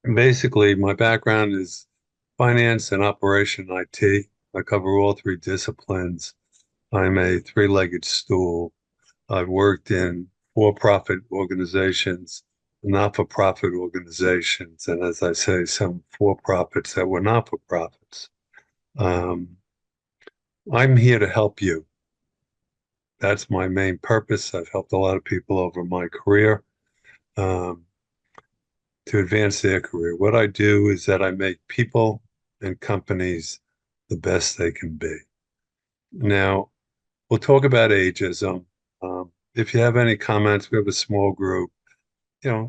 Basically, my background is finance and operation IT. I cover all three disciplines. I'm a three-legged stool. I've worked in for-profit organizations, not-for-profit organizations, and as I say, some for-profits that were not-for-profits. Um, I'm here to help you. That's my main purpose. I've helped a lot of people over my career um, to advance their career. What I do is that I make people and companies the best they can be. Now, we'll talk about ageism. If you have any comments, we have a small group.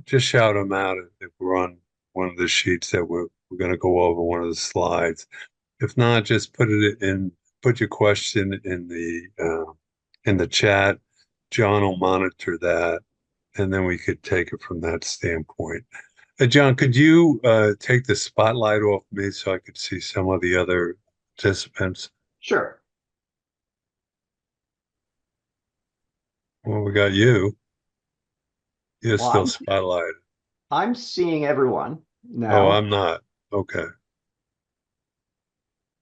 Just shout them out if we're on one of the sheets that we're going to go over one of the slides. If not, just put your question in the chat. John will monitor that, and then we could take it from that standpoint. John, could you take the spotlight off me so I could see some of the other participants? Sure. Well, we got you. You're Well, still spotlighted. I'm seeing everyone Oh, now. I'm not. Okay.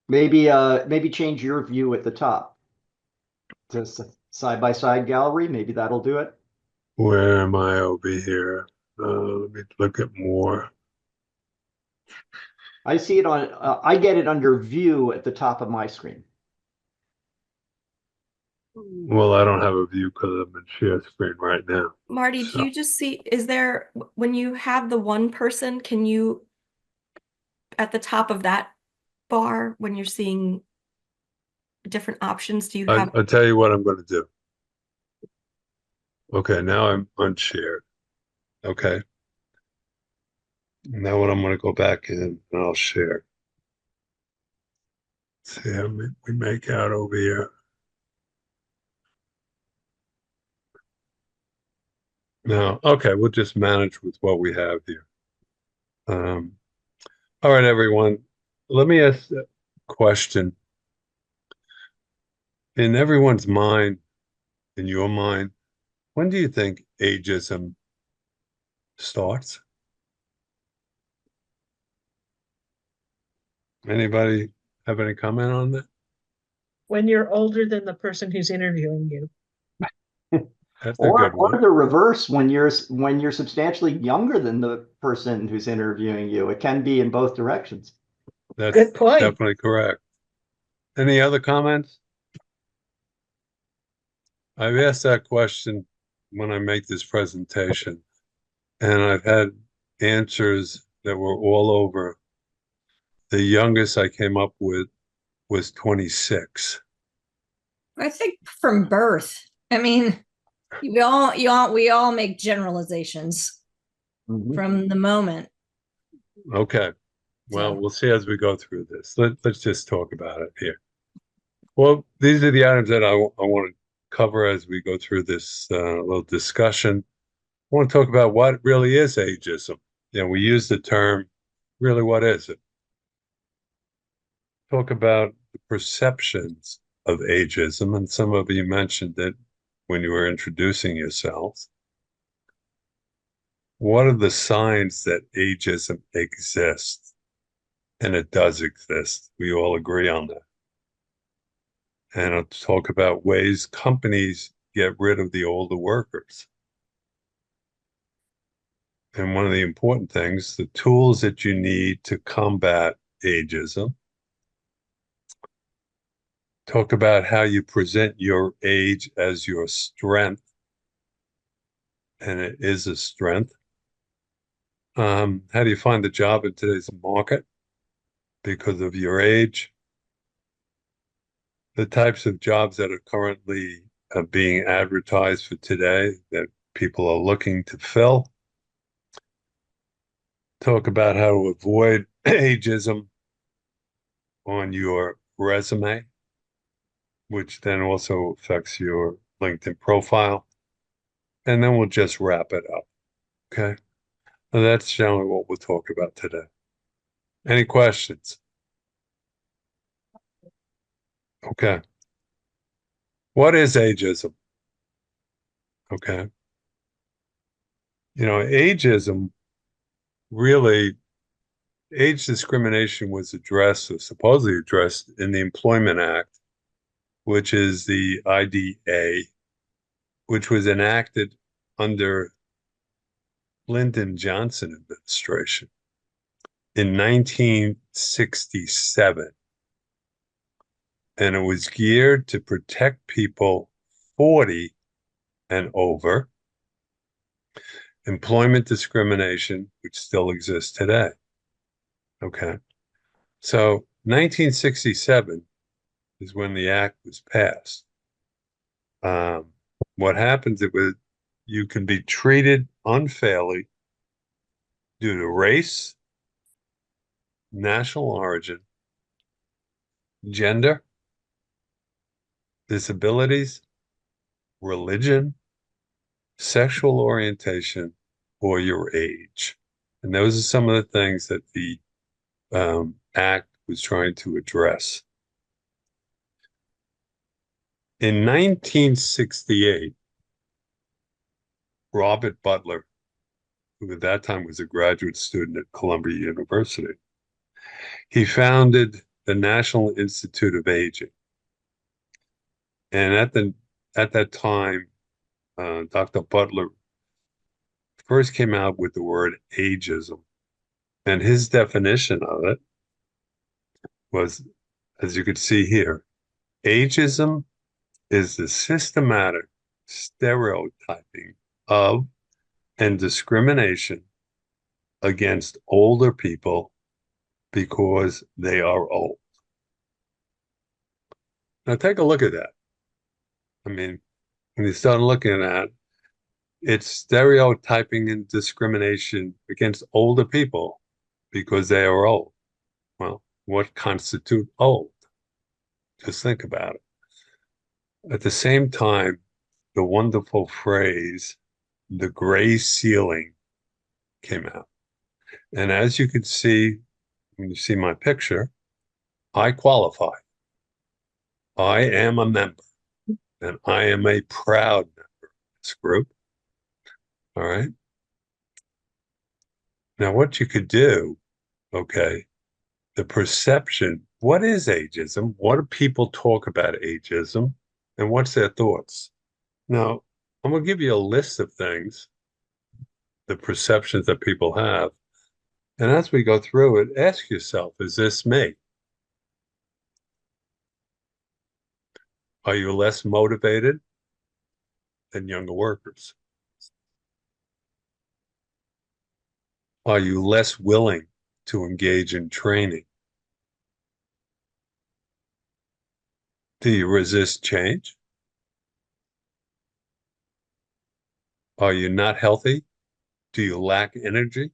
Maybe change your view at the top to side by side gallery. Maybe that'll do it. Where am I over here? Let me look at more. I see it on. I get it under view at the top of my screen. Well, I don't have a view because I'm in share screen right now. Marty, do So you just see, is there, when you have the one person, can you, at the top of that bar, when you're seeing different options, do you have, I'll tell you what I'm going to do. Okay, now I'm unshared. Okay. Now what I'm going to go back in and I'll share. See how we make out over here. Now, okay, we'll just manage with what we have here. Um, all right, everyone. Let me ask a question. In everyone's mind, in your mind, when do you think ageism starts? Anybody have any comment on that? When you're older than the person who's interviewing you. That's a Or good or one. the reverse, when you're substantially younger than the person who's interviewing you. It can be in both directions. That's Good point. definitely correct. Any other comments? I've asked that question when I make this presentation, and I've had answers that were all over. The youngest I came up with was 26. I think from birth. I mean, we all make generalizations from the moment. Okay. Well, So we'll see as we go through this. Let's just talk about it here. Well, these are the items that I want to cover as we go through this little discussion. I want to talk about what really is ageism. We use the term, really, what is it? Talk about the perceptions of ageism, and some of you mentioned it when you were introducing yourselves. What are the signs that ageism exists? And it does exist. We all agree on that. And I'll talk about ways companies get rid of the older workers. And one of the important things, the tools that you need to combat ageism. Talk about how you present your age as your strength, and it is a strength. How do you find a job in today's market because of your age? The types of jobs that are currently being advertised for today that people are looking to fill. Talk about how to avoid ageism on your resume, which then also affects your LinkedIn profile. And then we'll just wrap it up. Okay. And that's generally what we'll talk about today. Any questions? Okay. What is ageism? Okay. Ageism really age discrimination was addressed or supposedly addressed in the Employment Act, which is the IDA, which was enacted under Lyndon Johnson administration in 1967. And it was geared to protect people 40 and over, employment discrimination, which still exists today. Okay. So 1967 is when the act was passed. What happens, it was you can be treated unfairly due to race, national origin, gender, disabilities, religion, sexual orientation, or your age. And those are some of the things that the act was trying to address. In 1968, Robert Butler, who at that time was a graduate student at Columbia University, he founded the National Institute of Aging. And at that time, Dr. Butler first came out with the word ageism. And his definition of it was, as you could see here, ageism is the systematic stereotyping of and discrimination against older people because they are old. Now take a look at that. I mean, when you start looking at it, it's stereotyping and discrimination against older people because they are old. Well, what constitutes old? Just think about it. At the same time, the wonderful phrase, the gray ceiling, came out. And as you can see, when you see my picture, I qualify. I am a member, and I am a proud member of this group. All right. Now, what you could do, okay, the perception, what is ageism? What do people talk about ageism? And what's their thoughts? Now, I'm going to give you a list of things, the perceptions that people have. And as we go through it, ask yourself, is this me? Are you less motivated than younger workers? Are you less willing to engage in training? Do you resist change? Are you not healthy? Do you lack energy?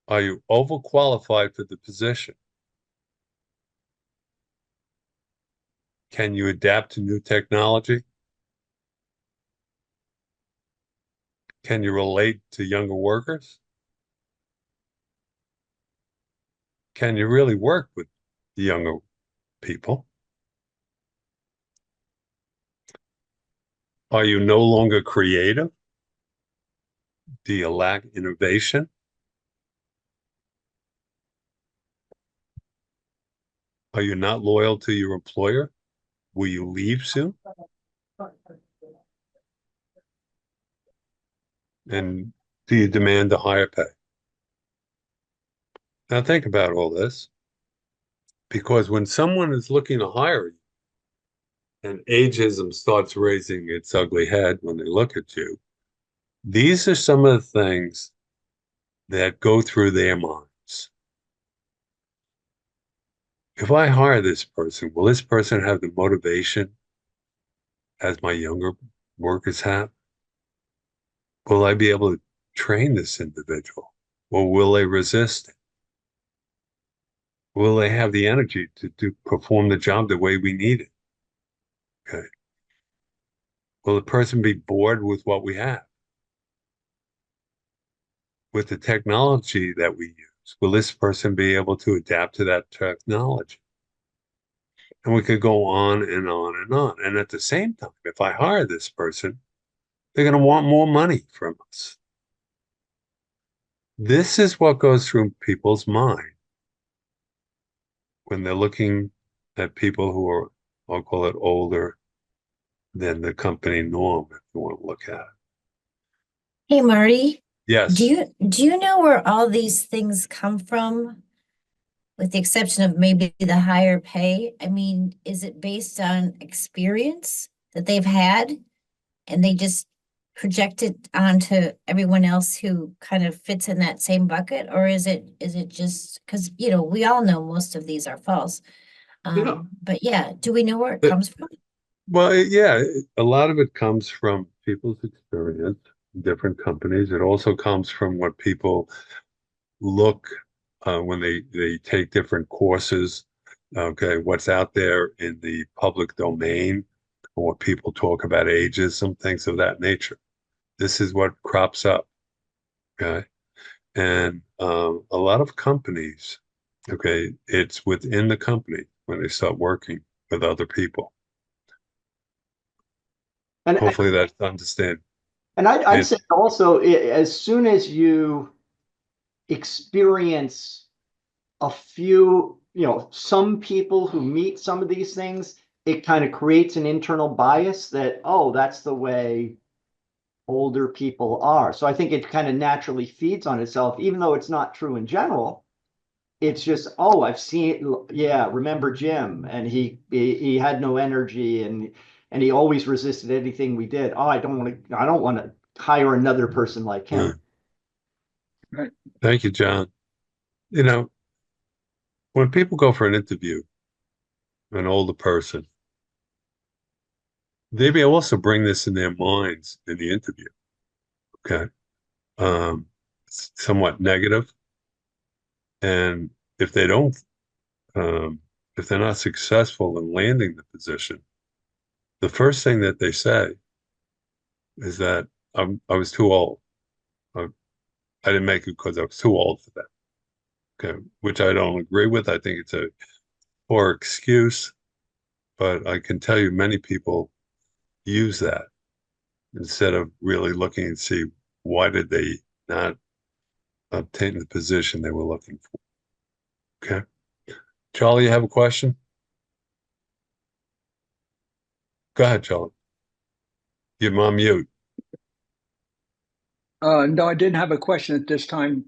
Are you overqualified for the position? Can you adapt to new technology? Can you relate to younger workers? Can you really work with the younger people? Are you no longer creative? Do you lack innovation? Are you not loyal to your employer? Will you leave soon? And do you demand a higher pay? Now think about all this, because when someone is looking to hire you and ageism starts raising its ugly head when they look at you, these are some of the things that go through their minds. If I hire this person, will this person have the motivation as my younger workers have? Will I be able to train this individual? Or will they resist it? Will they have the energy to perform the job the way we need it? Okay. Will the person be bored with what we have? With the technology that we use, will this person be able to adapt to that technology? And we could go on and on and on. And at the same time, if I hire this person, they're going to want more money from us. This is what goes through people's mind when they're looking at people who are, I'll call it older than the company norm, if you want to look at it. Hey, Marty, Yes. do you know where all these things come from? With the exception of maybe the higher pay? I mean, is it based on experience that they've had and they just project it onto everyone else who kind of fits in that same bucket? Or is it just because, we all know most of these are false. Yeah. But yeah, do we know where it But- comes from? Well, yeah, a lot of it comes from people's experience in different companies. It also comes from what people look when they take different courses. Okay, what's out there in the public domain, or what people talk about ageism, things of that nature. This is what crops up. Okay, and a lot of companies, okay, it's within the company when they start working with other people. And Hopefully that's understand. I'd say also, as soon as you experience a few, some people who meet some of these things, it kind of creates an internal bias that, oh, that's the way older people are. So I think it kind of naturally feeds on itself, even though it's not true in general. It's just, oh, I've seen, yeah, remember Jim, and he had no energy, and he always resisted anything we did. Oh, I don't want to hire another person like him. Right. Thank you, John. You know, when people go for an interview, an older person, they may also bring this in their minds in the interview. Okay. Somewhat negative. And if they don't, if they're not successful in landing the position, the first thing that they say is that I was too old. I didn't make it because I was too old for that. Okay, which I don't agree with. I think it's a poor excuse, but I can tell you many people use that instead of really looking and see why did they not obtain the position they were looking for. Okay. Charlie, you have a question? Go ahead, Charlie. You're on mute. No, I didn't have a question at this time,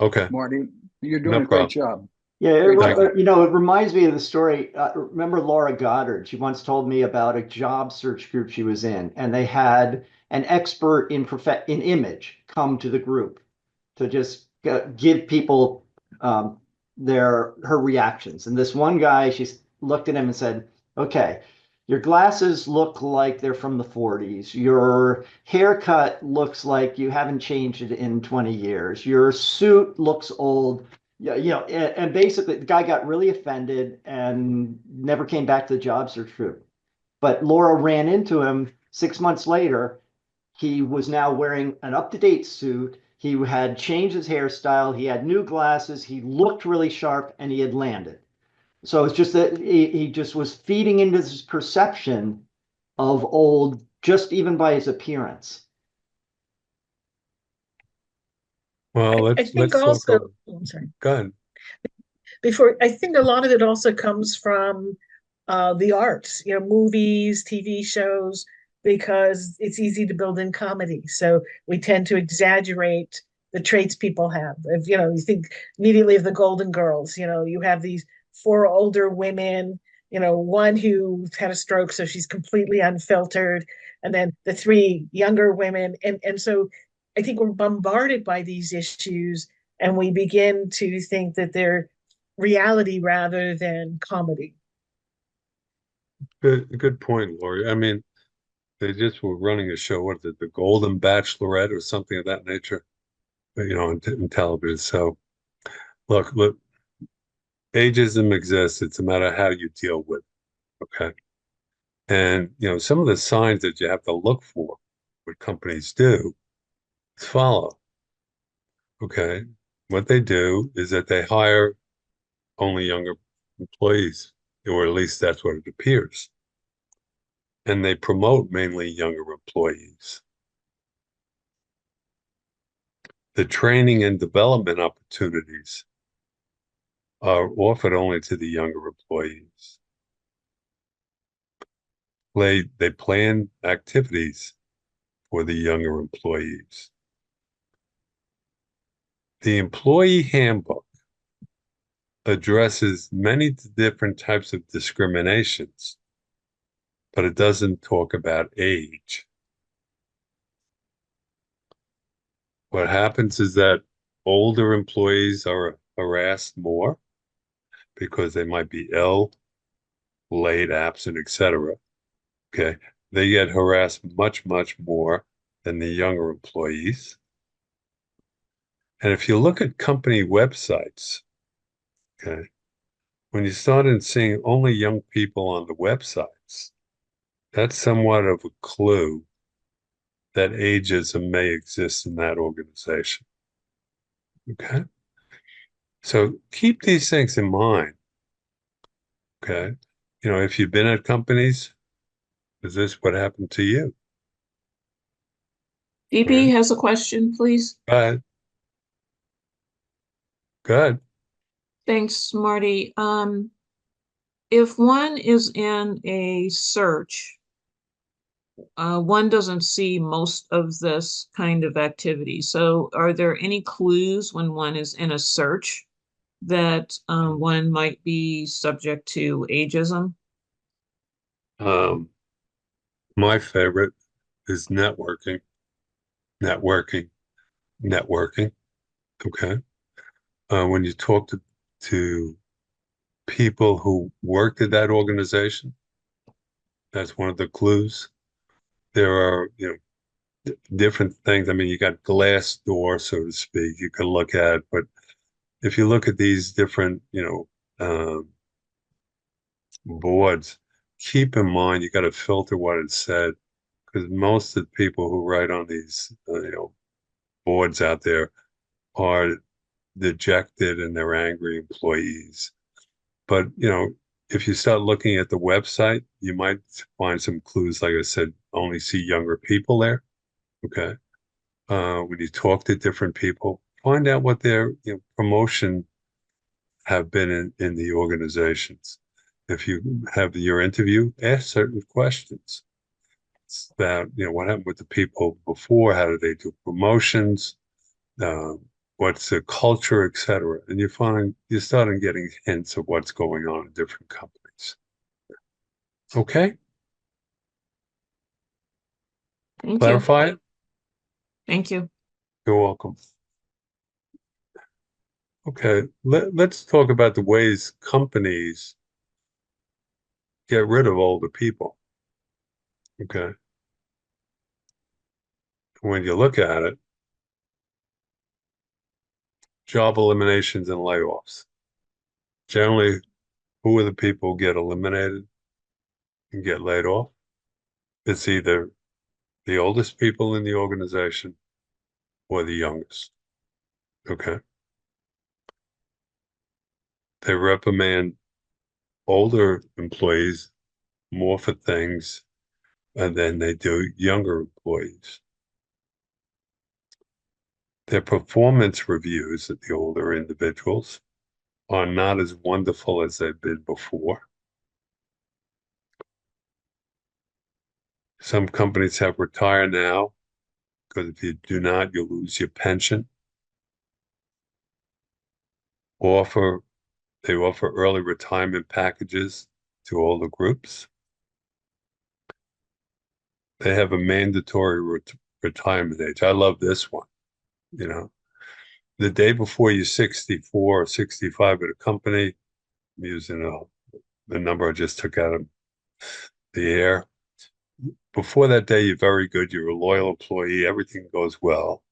Okay, Marty. You're no doing a problem. great job. Yeah, Thank you. it reminds me of the story. Remember Laura Goddard? She once told me about a job search group she was in, and they had an expert in image come to the group to just give people her reactions. And this one guy, she looked at him and said, "Okay, your glasses look like they're from the 40s. Your haircut looks like you haven't changed it in 20 years. Your suit looks old." Yeah, and basically the guy got really offended and never came back to the job search group. But Laura ran into him 6 months later. He was now wearing an up-to-date suit. He had changed his hairstyle. He had new glasses. He looked really sharp, and he had landed. So it's just that he just was feeding into this perception of old, just even by his appearance. Well, I let's think talk also, about. oh, I'm sorry. Go ahead. I think a lot of it also comes from the arts, movies, TV shows, because it's easy to build in comedy. So we tend to exaggerate the traits people have. If you think immediately of the Golden Girls, you have these four older women, one who had a stroke, so she's completely unfiltered, and then the three younger women. And so I think we're bombarded by these issues, and we begin to think that they're reality rather than comedy. Good point, Lori. I mean, they just were running a show, what is it, the Golden Bachelorette or something of that nature, in television. So, look, ageism exists. It's a matter of how you deal with it. Okay. And, some of the signs that you have to look for, what companies do, is follow. Okay. What they do is that they hire only younger employees, or at least that's what it appears. And they promote mainly younger employees. The training and development opportunities are offered only to the younger employees. They plan activities for the younger employees. The employee handbook addresses many different types of discriminations, but it doesn't talk about age. What happens is that older employees are harassed more because they might be ill, late, absent, etc. Okay. They get harassed much, much more than the younger employees. And if you look at company websites, okay, when you started seeing only young people on the websites, that's somewhat of a clue that ageism may exist in that organization. Okay. So keep these things in mind. Okay. You know, if you've been at companies, is this what happened to you? DB Right. has a question, please. Good. Good. Thanks, Marty. If one is in a search, one doesn't see most of this kind of activity. So are there any clues when one is in a search that one might be subject to ageism? My favorite is networking, networking, networking. Okay. When you talk to people who worked at that organization, that's one of the clues. There are, you know, different things. I mean, you got glass door, so to speak, you can look at, but if you look at these different, you know, boards, keep in mind you got to filter what it said because most of the people who write on these, you know, boards out there are dejected and they're angry employees. But, you know, if you start looking at the website, you might find some clues. Like I said, only see younger people there. Okay. When you talk to different people, find out what their, you know, promotion have been in the organizations. If you have your interview, ask certain questions. It's about, you know, what happened with the people before? How did they do promotions? What's the culture, etc. And you start getting hints of what's going on in different companies. Okay, Thank you. clarify it? Thank you. You're welcome. Okay, let's talk about the ways companies get rid of older people. Okay. When you look at it, job eliminations and layoffs. Generally, who are the people who get eliminated and get laid off? It's either the oldest people in the organization or the youngest. Okay. They reprimand older employees more for things than they do younger employees. Their performance reviews of the older individuals are not as wonderful as they've been before. Some companies have retire now because if you do not, you lose your pension. They offer early retirement packages to all the groups. They have a mandatory retirement age. I love this one. You know, the day before you're 64 or 65 at a company, I'm using the number I just took out of the air. Before that day, you're very good. You're a loyal employee. Everything goes well.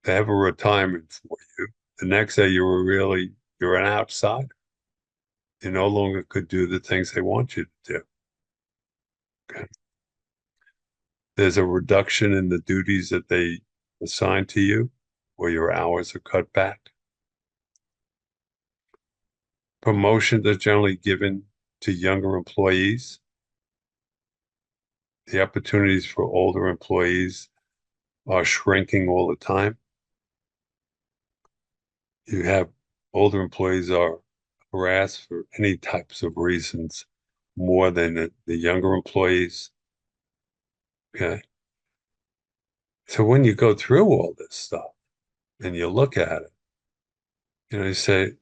They have a retirement for you. The next day, you're an outsider. You no longer could do the things they want you to do. Okay. There's a reduction in the duties that they assign to you, or your hours are cut back. Promotions are generally given to younger employees. The opportunities for older employees are shrinking all the time. You have older employees are harassed for any types of reasons more than the younger employees. Okay. So when you go through all this stuff and you look at it, you say,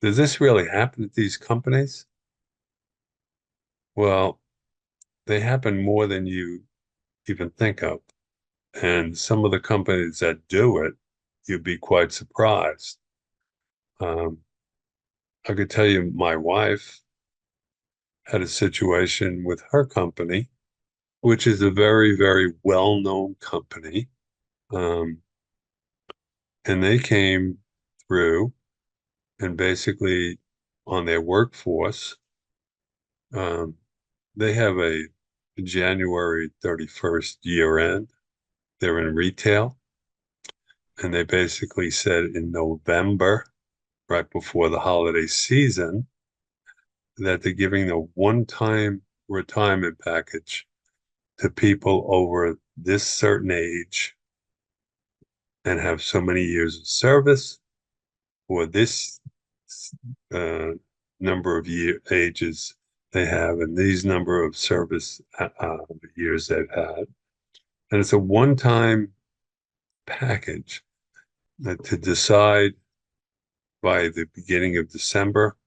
does this really happen at these companies? Well, they happen more than you even think of. And some of the companies that do it, you'd be quite surprised. I could tell you my wife had a situation with her company, which is a very, very well-known company. And they came through and basically on their workforce, they have a January 31st year end. They're in retail. And they basically said in November, right before the holiday season, that they're giving a one-time retirement package to people over this certain age and have so many years of service or this number of ages they have and these number of service years they've had. And it's a one-time package to decide by the beginning of December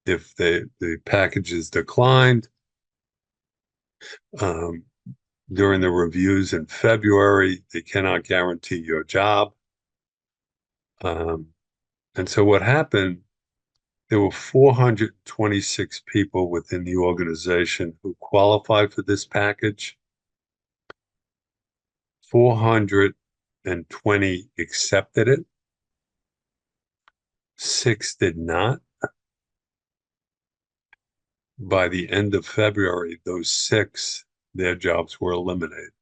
if the package is declined. During the reviews in February, they cannot guarantee your job. And so what happened, there were 426 people within the organization who qualified for this package. 420 accepted it. 6 did not. By the end of February, those 6, their jobs were eliminated.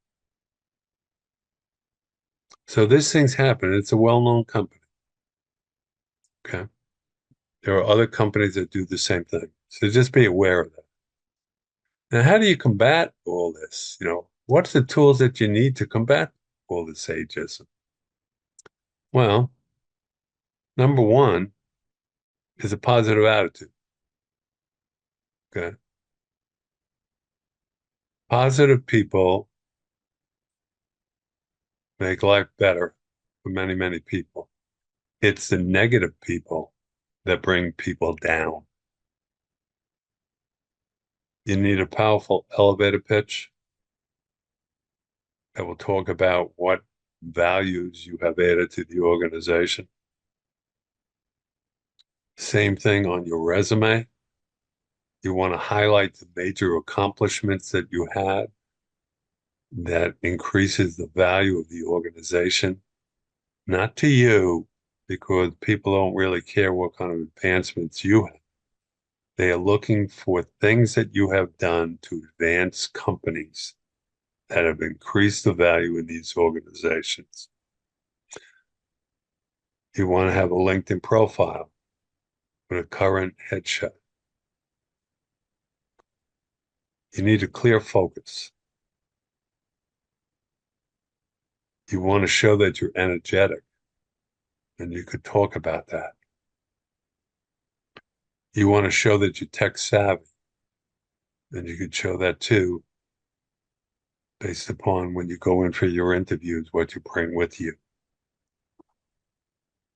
So this thing's happened. It's a well-known company. Okay. There are other companies that do the same thing. So just be aware of that. Now, how do you combat all this? What's the tools that you need to combat all this ageism? Well, number one is a positive attitude. Okay. Positive people make life better for many, many people. It's the negative people that bring people down. You need a powerful elevator pitch that will talk about what values you have added to the organization. Same thing on your resume. You want to highlight the major accomplishments that you had that increases the value of the organization, not to you, because people don't really care what kind of advancements you have. They are looking for things that you have done to advance companies that have increased the value in these organizations. You want to have a LinkedIn profile with a current headshot. You need a clear focus. You want to show that you're energetic, and you could talk about that. You want to show that you're tech savvy, and you could show that too, based upon when you go in for your interviews, what you bring with you.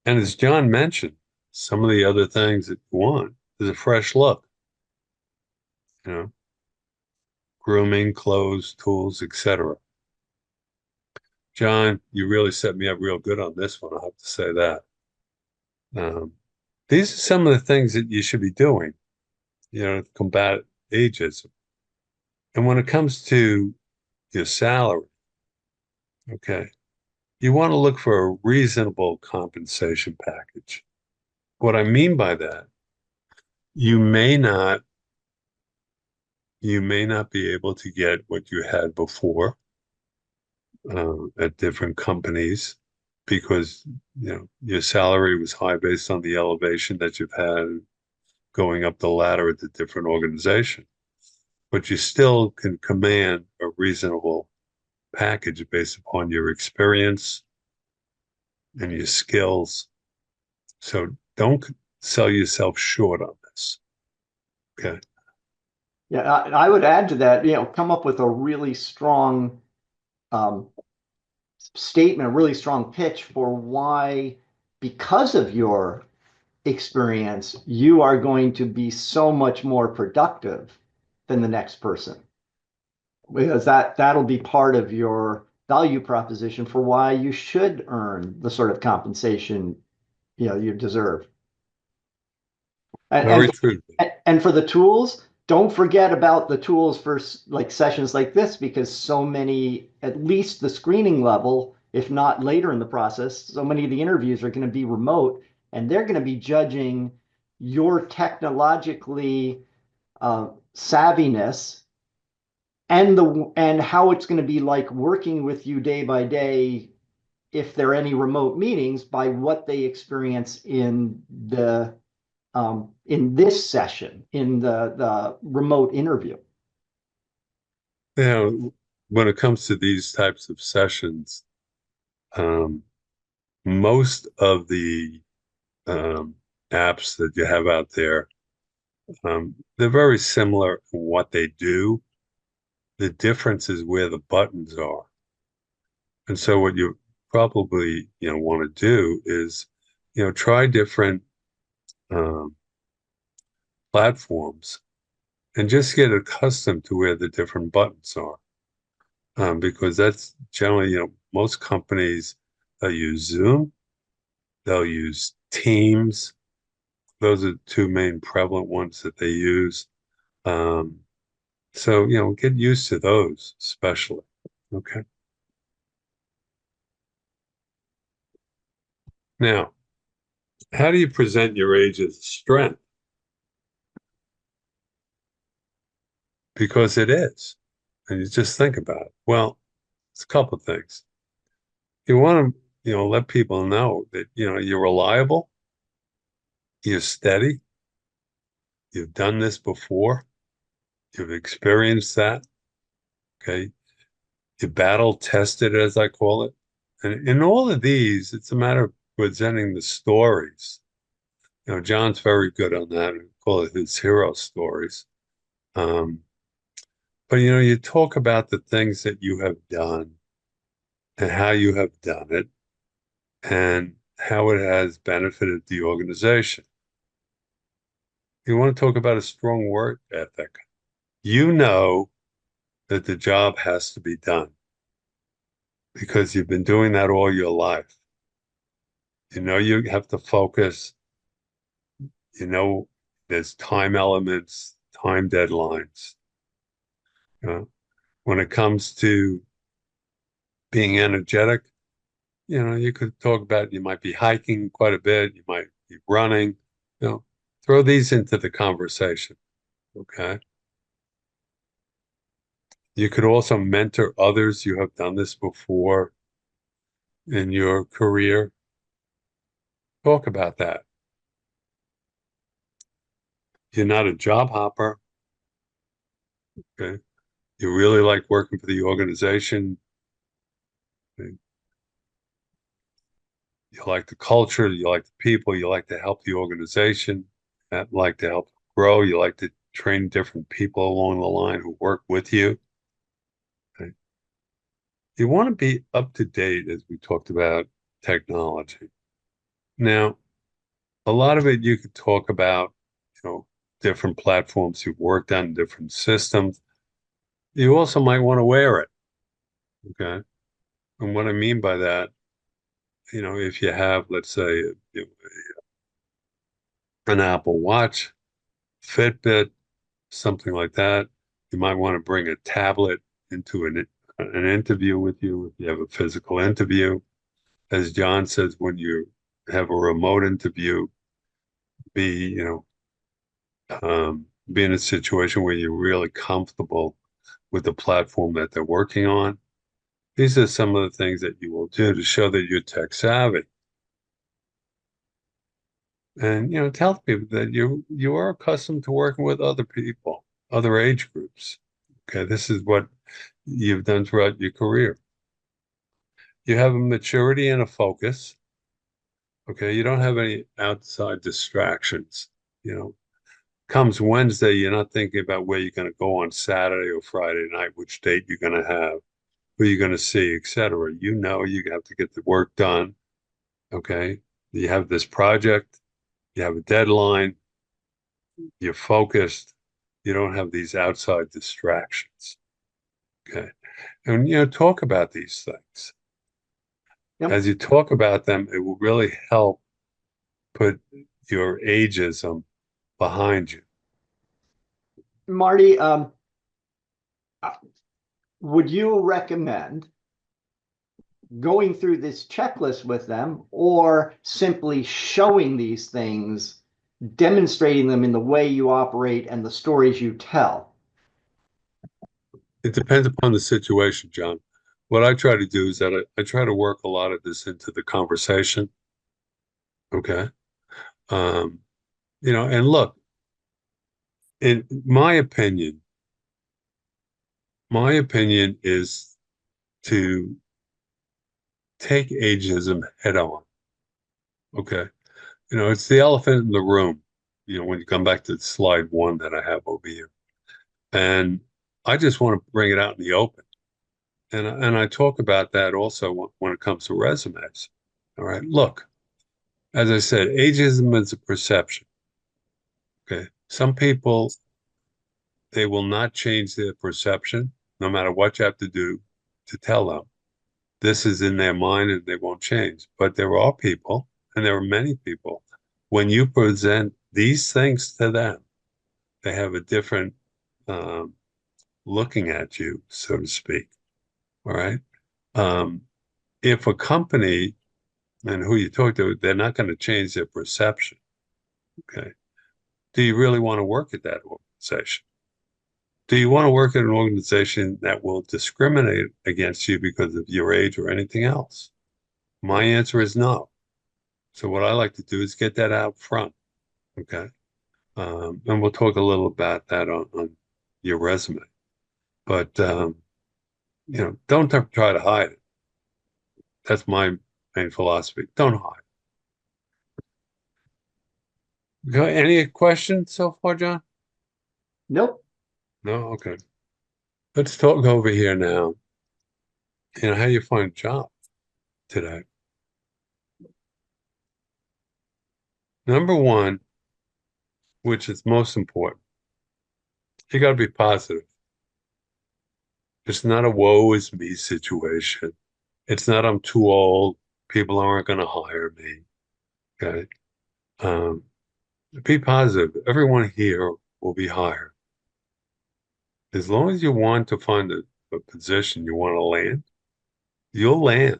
And as John mentioned, some of the other things that you want is a fresh look. Grooming, clothes, tools, etc. John, you really set me up real good on this one. I have to say that. These are some of the things that you should be doing, to combat ageism. And when it comes to your salary, okay, you want to look for a reasonable compensation package. What I mean by that, you may not be able to get what you had before at different companies because your salary was high based on the elevation that you've had going up the ladder at the different organization. But you still can command a reasonable package based upon your experience and your skills. So don't sell yourself short on this. Okay. Yeah, I would add to that, come up with a really strong statement, a really strong pitch for why, because of your experience, you are going to be so much more productive than the next person. Because that'll be part of your value proposition for why you should earn the sort of compensation you deserve. Very true. And for the tools, don't forget about the tools for like sessions like this, because so many, at least the screening level, if not later in the process, so many of the interviews are going to be remote, and they're going to be judging your technologically savviness and how it's going to be like working with you day by day, if there are any remote meetings, by what they experience in this session, in the remote interview. When it comes to these types of sessions, most of the apps that you have out there, they're very similar in what they do. The difference is where the buttons are. And so what you probably, want to do is, try different platforms and just get accustomed to where the different buttons are. Because that's generally, most companies, they'll use Zoom, they'll use Teams. Those are the two main prevalent ones that they use. So, get used to those, especially. Okay. Now, how do you present your age as a strength? Because it is. And you just think about it. Well, it's a couple of things. You want to, let people know that, you're reliable, you're steady, you've done this before, you've experienced that, okay? You battle tested, as I call it. And in all of these, it's a matter of presenting the stories. John's very good on that. We call it his hero stories. But, you talk about the things that you have done and how you have done it and how it has benefited the organization. You want to talk about a strong work ethic. You know that the job has to be done because you've been doing that all your life. You have to focus. There's time elements, time deadlines. When it comes to being energetic, you could talk about, you might be hiking quite a bit, you might be running, throw these into the conversation, okay? You could also mentor others. You have done this before in your career. Talk about that. You're not a job hopper, okay? You really like working for the organization. Okay? You like the culture, you like the people, you like to help the organization, like to help grow, you like to train different people along the line who work with you. Okay? You want to be up to date, as we talked about technology. Now, a lot of it you could talk about, different platforms you've worked on, different systems. You also might want to wear it. Okay. And what I mean by that, if you have, let's say, an Apple Watch, Fitbit, something like that, you might want to bring a tablet into an interview with you if you have a physical interview. As John says, when you have a remote interview, be in a situation where you're really comfortable with the platform that they're working on. These are some of the things that you will do to show that you're tech savvy. And, tell people that you are accustomed to working with other people, other age groups. Okay, this is what you've done throughout your career. You have a maturity and a focus. Okay, you don't have any outside distractions. You know, comes Wednesday, you're not thinking about where you're going to go on Saturday or Friday night, which date you're going to have, who you're going to see, etc. You know you have to get the work done. Okay, you have this project, you have a deadline, you're focused, you don't have these outside distractions. Okay, and talk about these things. Yep. As you talk about them, it will really help put your ageism behind you. Marty, would you recommend going through this checklist with them, or simply showing these things, demonstrating them in the way you operate and the stories you tell? It depends upon the situation, John. What I try to do is that I try to work a lot of this into the conversation. Okay. Um, and look, in my opinion is to take ageism head on. Okay. It's the elephant in the room, when you come back to slide 1 that I have over here. And I just want to bring it out in the open. And I talk about that also when it comes to resumes. All right. Look, as I said, ageism is a perception. Okay. Some people, they will not change their perception, no matter what you have to do to tell them. This is in their mind and they won't change. But there are people, and there are many people, when you present these things to them, they have a different looking at you, so to speak. All right. If a company and who you talk to, they're not going to change their perception. Okay. Do you really want to work at that organization? Do you want to work at an organization that will discriminate against you because of your age or anything else? My answer is no. So what I like to do is get that out front. Okay. And we'll talk a little about that on your resume. But, don't try to hide it. That's my main philosophy. Don't hide. Okay, any questions so far, John? Nope. No? Okay. Let's talk over here now. How you find a job today? Number one, which is most important, you got to be positive. It's not a woe is me situation. It's not I'm too old. People aren't going to hire me. Okay. Be positive. Everyone here will be hired. As long as you want to find a position you want to land, you'll land.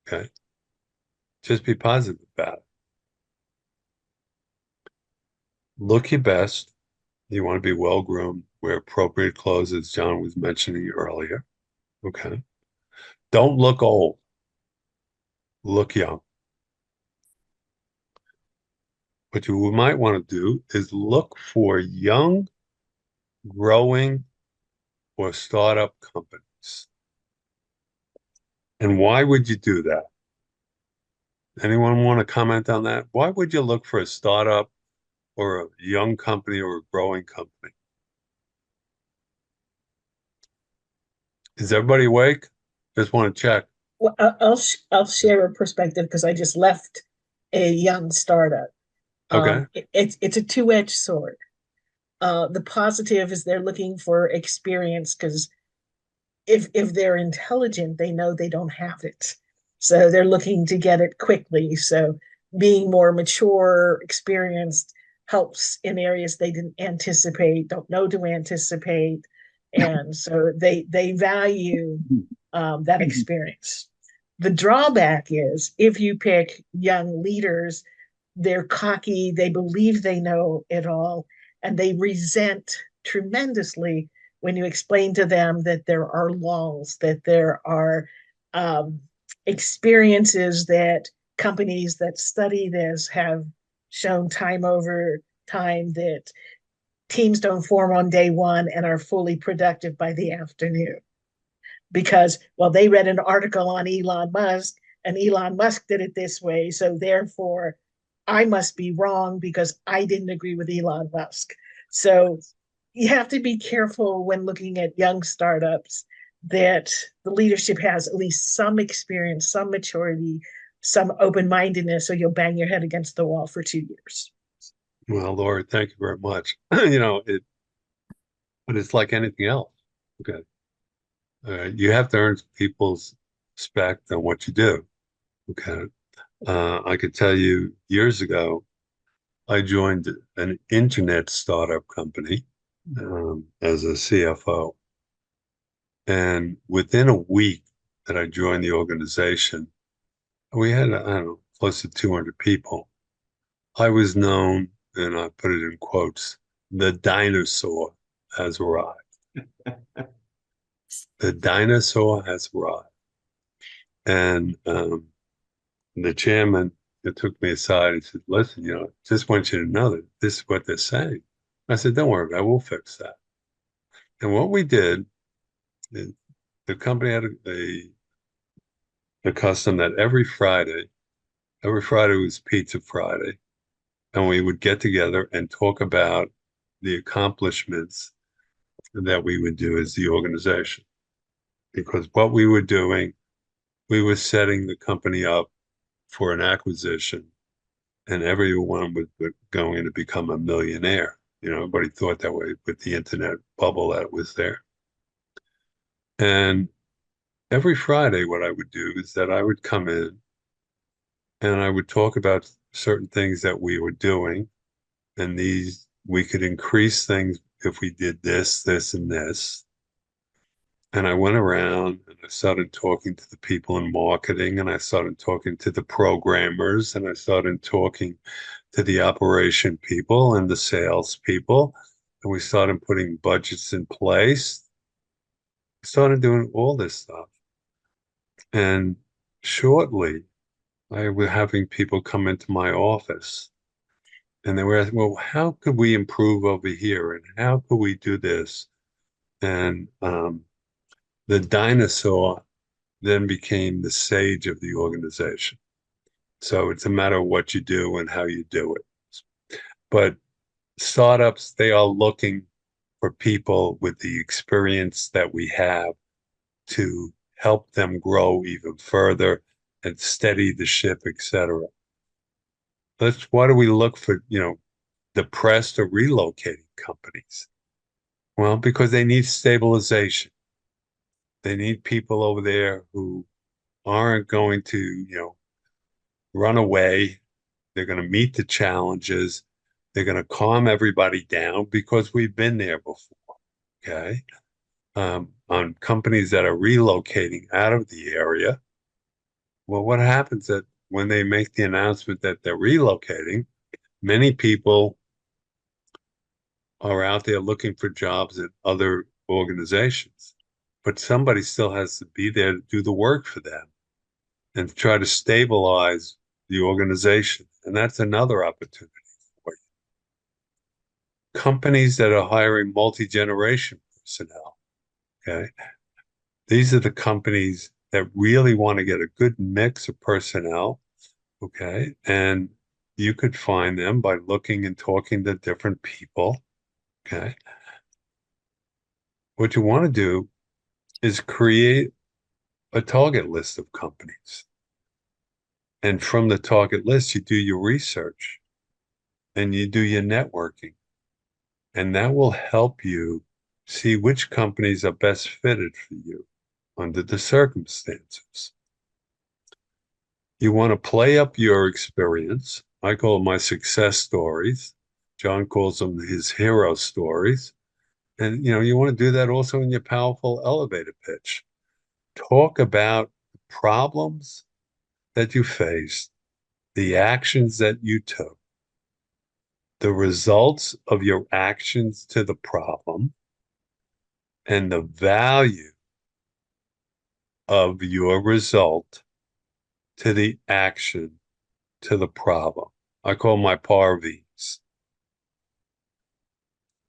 Okay. Just be positive about it. Look your best. You want to be well groomed, wear appropriate clothes, as John was mentioning earlier. Okay. Don't look old. Look young. What you might want to do is look for young, growing, or startup companies. And why would you do that? Anyone want to comment on that? Why would you look for a startup or a young company or a growing company? Is everybody awake? Just want to check. Well, I'll share a perspective because I just left a young startup. Okay. It's a two-edged sword. The positive is they're looking for experience because if they're intelligent, they know they don't have it. So they're looking to get it quickly. So being more mature, experienced helps in areas they didn't anticipate, don't know to anticipate. And so they value that experience. The drawback is if you pick young leaders, they're cocky, they believe they know it all, and they resent tremendously when you explain to them that there are laws, that there are experiences that companies that study this have shown time over time that teams don't form on day one and are fully productive by the afternoon. because, well, they read an article on Elon Musk and Elon Musk did it this way. So therefore, I must be wrong because I didn't agree with Elon Musk. So you have to be careful when looking at young startups that the leadership has at least some experience, some maturity, some open-mindedness, so you'll bang your head against the wall for 2 years. Well, Laura, thank you very much. But it's like anything else. Okay. You have to earn people's respect on what you do. Okay. I could tell you years ago, I joined an internet startup company as a CFO. And within a week that I joined the organization, we had, I don't know, close to 200 people. I was known, and I put it in quotes, the dinosaur has arrived. The dinosaur has arrived. And the chairman took me aside and said, listen, just want you to know that this is what they're saying. I said, don't worry about it, we'll fix that. And what we did, the company had a custom that every Friday was Pizza Friday, and we would get together and talk about the accomplishments that we would do as the organization. Because what we were doing, we were setting the company up for an acquisition, and everyone was going to become a millionaire. Everybody thought that way with the internet bubble that was there. And every Friday, what I would do is that I would come in and I would talk about certain things that we were doing, and we could increase things if we did this, this, and this. And I went around and I started talking to the people in marketing, and I started talking to the programmers, and I started talking to the operation people and the sales people. And we started putting budgets in place. We started doing all this stuff. And shortly, I was having people come into my office and they were asking, well, how could we improve over here? And how could we do this? And the dinosaur then became the sage of the organization. So it's a matter of what you do and how you do it. But startups, they are looking for people with the experience that we have to help them grow even further and steady the ship, etc. Why do we look for, depressed or relocating companies? Well, because they need stabilization. They need people over there who aren't going to, run away. They're going to meet the challenges. They're going to calm everybody down because we've been there before. Okay. On companies that are relocating out of the area, well, what happens that when they make the announcement that they're relocating, many people are out there looking for jobs at other organizations, but somebody still has to be there to do the work for them and to try to stabilize the organization. And that's another opportunity for you. Companies that are hiring multi-generation personnel, okay? These are the companies that really want to get a good mix of personnel, okay? And you could find them by looking and talking to different people, okay? What you want to do is create a target list of companies. And from the target list, you do your research and you do your networking. And that will help you see which companies are best fitted for you under the circumstances. You want to play up your experience. I call them my success stories. John calls them his hero stories. And, you want to do that also in your powerful elevator pitch. Talk about the problems that you faced, the actions that you took, the results of your actions to the problem, and the value of your result to the action to the problem. I call my PARVs.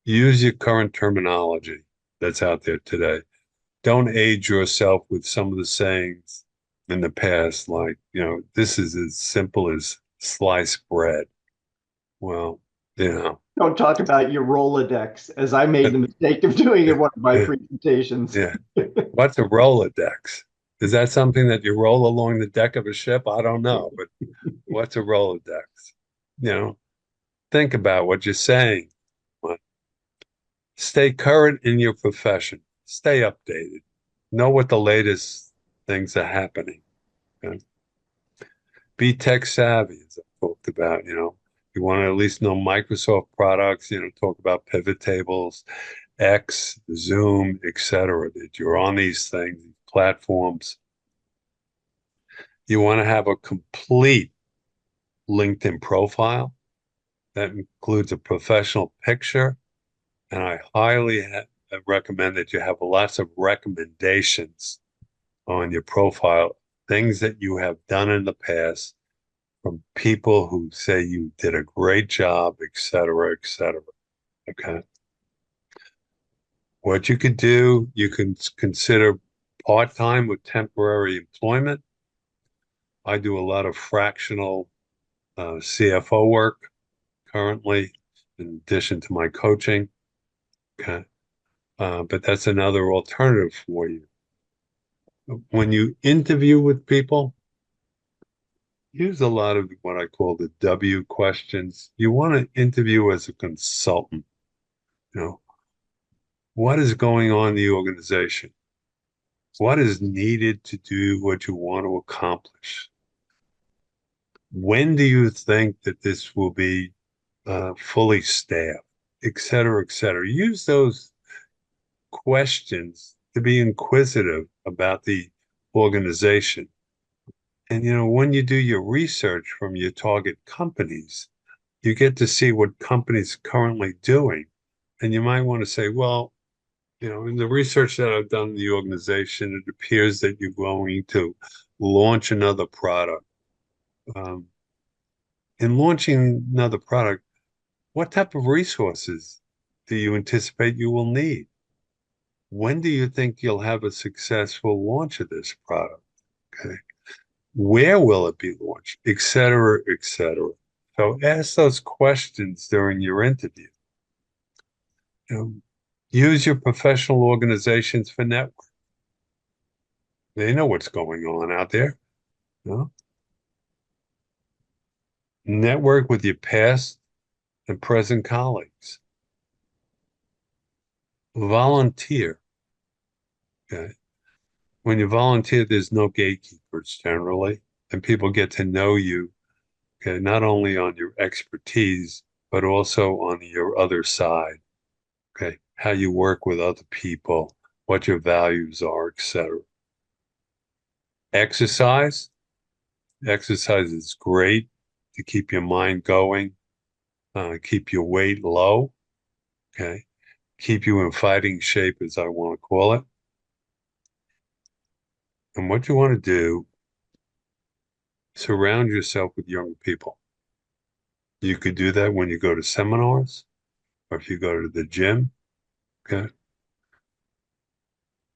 Use your current terminology that's out there today. don't age yourself with some of the sayings in the past, like, this is as simple as sliced bread. Well, Don't talk about your Rolodex, as I made the mistake of doing in one of my presentations. yeah. What's a Rolodex? Is that something that you roll along the deck of a ship? I don't know, but what's a Rolodex? Think about what you're saying. Stay current in your profession. Stay updated. Know what the latest things are happening. Okay? Be tech savvy, as I talked about. You want to at least know Microsoft products. Talk about pivot tables, X, Zoom, etc. That you're on these things, these platforms. You want to have a complete LinkedIn profile that includes a professional picture, and I highly recommend that you have lots of recommendations on your profile, things that you have done in the past from people who say you did a great job, et cetera, et cetera. Okay. What you could do, you can consider part-time with temporary employment. I do a lot of fractional CFO work currently, in addition to my coaching. Okay. But that's another alternative for you. When you interview with people, use a lot of what I call the W questions. You want to interview as a consultant. What is going on in the organization? What is needed to do what you want to accomplish? When do you think that this will be fully staffed, et cetera, et cetera? Use those questions to be inquisitive about the organization. And when you do your research from your target companies, you get to see what companies are currently doing. And you might want to say, well, in the research that I've done in the organization, it appears that you're going to launch another product. In launching another product, what type of resources do you anticipate you will need? When do you think you'll have a successful launch of this product? Okay. Where will it be launched? Et cetera, et cetera. So ask those questions during your interview. Use your professional organizations for network. They know what's going on out there. Network with your past and present colleagues. Volunteer. Okay. When you volunteer, there's no gatekeepers generally, and people get to know you, okay, not only on your expertise, but also on your other side. Okay, how you work with other people, what your values are, etc. Exercise. Exercise is great to keep your mind going, keep your weight low, okay, keep you in fighting shape, as I want to call it. And what you want to do, surround yourself with younger people. You could do that when you go to seminars, or if you go to the gym, okay?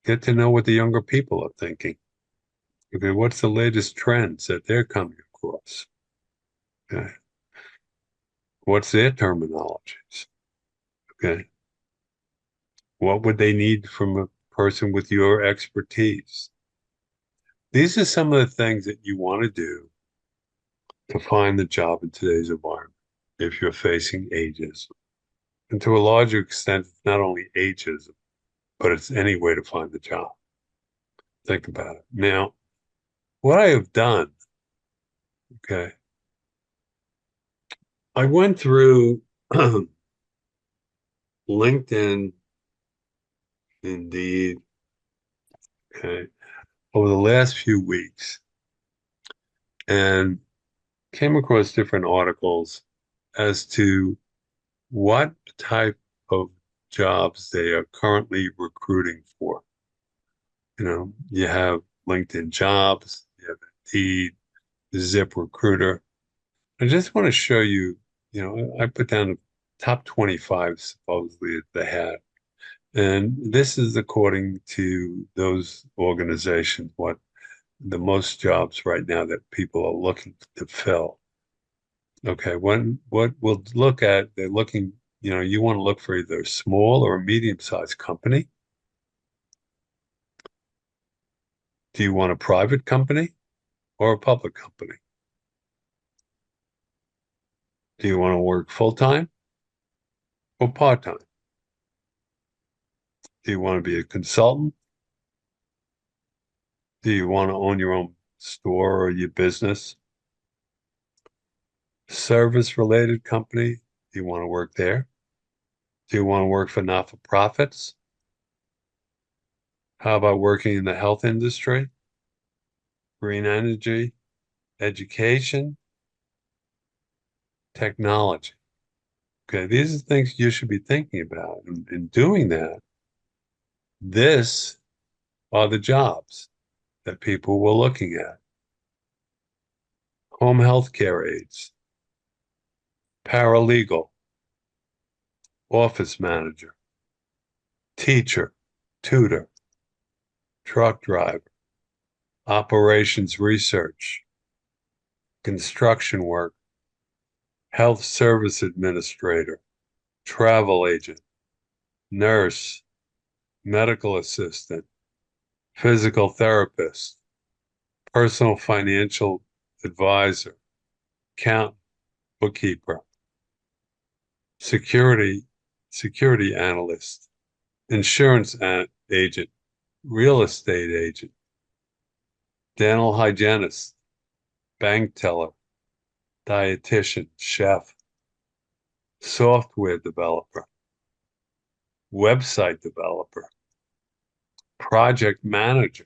Get to know what the younger people are thinking. Okay, what's the latest trends that they're coming across? Okay. What's their terminologies? Okay. What would they need from a person with your expertise? These are some of the things that you want to do to find the job in today's environment if you're facing ageism. And to a larger extent, it's not only ageism, but it's any way to find the job. Think about it. Now, what I have done, okay, I went through LinkedIn, Indeed, okay, over the last few weeks and came across different articles as to what type of jobs they are currently recruiting for. You have LinkedIn Jobs, you have Indeed, ZipRecruiter. I just want to show you, I put down the top 25 supposedly that they had. And this is according to those organizations, what the most jobs right now that people are looking to fill. Okay, what we'll look at, they're looking, you want to look for either a small or a medium-sized company. Do you want a private company or a public company? Do you want to work full-time or part-time? Do you want to be a consultant? Do you want to own your own store or your business? Service-related company? Do you want to work there? Do you want to work for not-for-profits? How about working in the health industry, green energy, education, technology? Okay, these are things you should be thinking about. And in doing that, this are the jobs that people were looking at. Home health care aides, paralegal, office manager, teacher, tutor, truck driver, operations research, construction work, health service administrator, travel agent, nurse, medical assistant, physical therapist, personal financial advisor, accountant, bookkeeper, security analyst, insurance agent, real estate agent, dental hygienist, bank teller, dietitian, chef, software developer, website developer, project manager,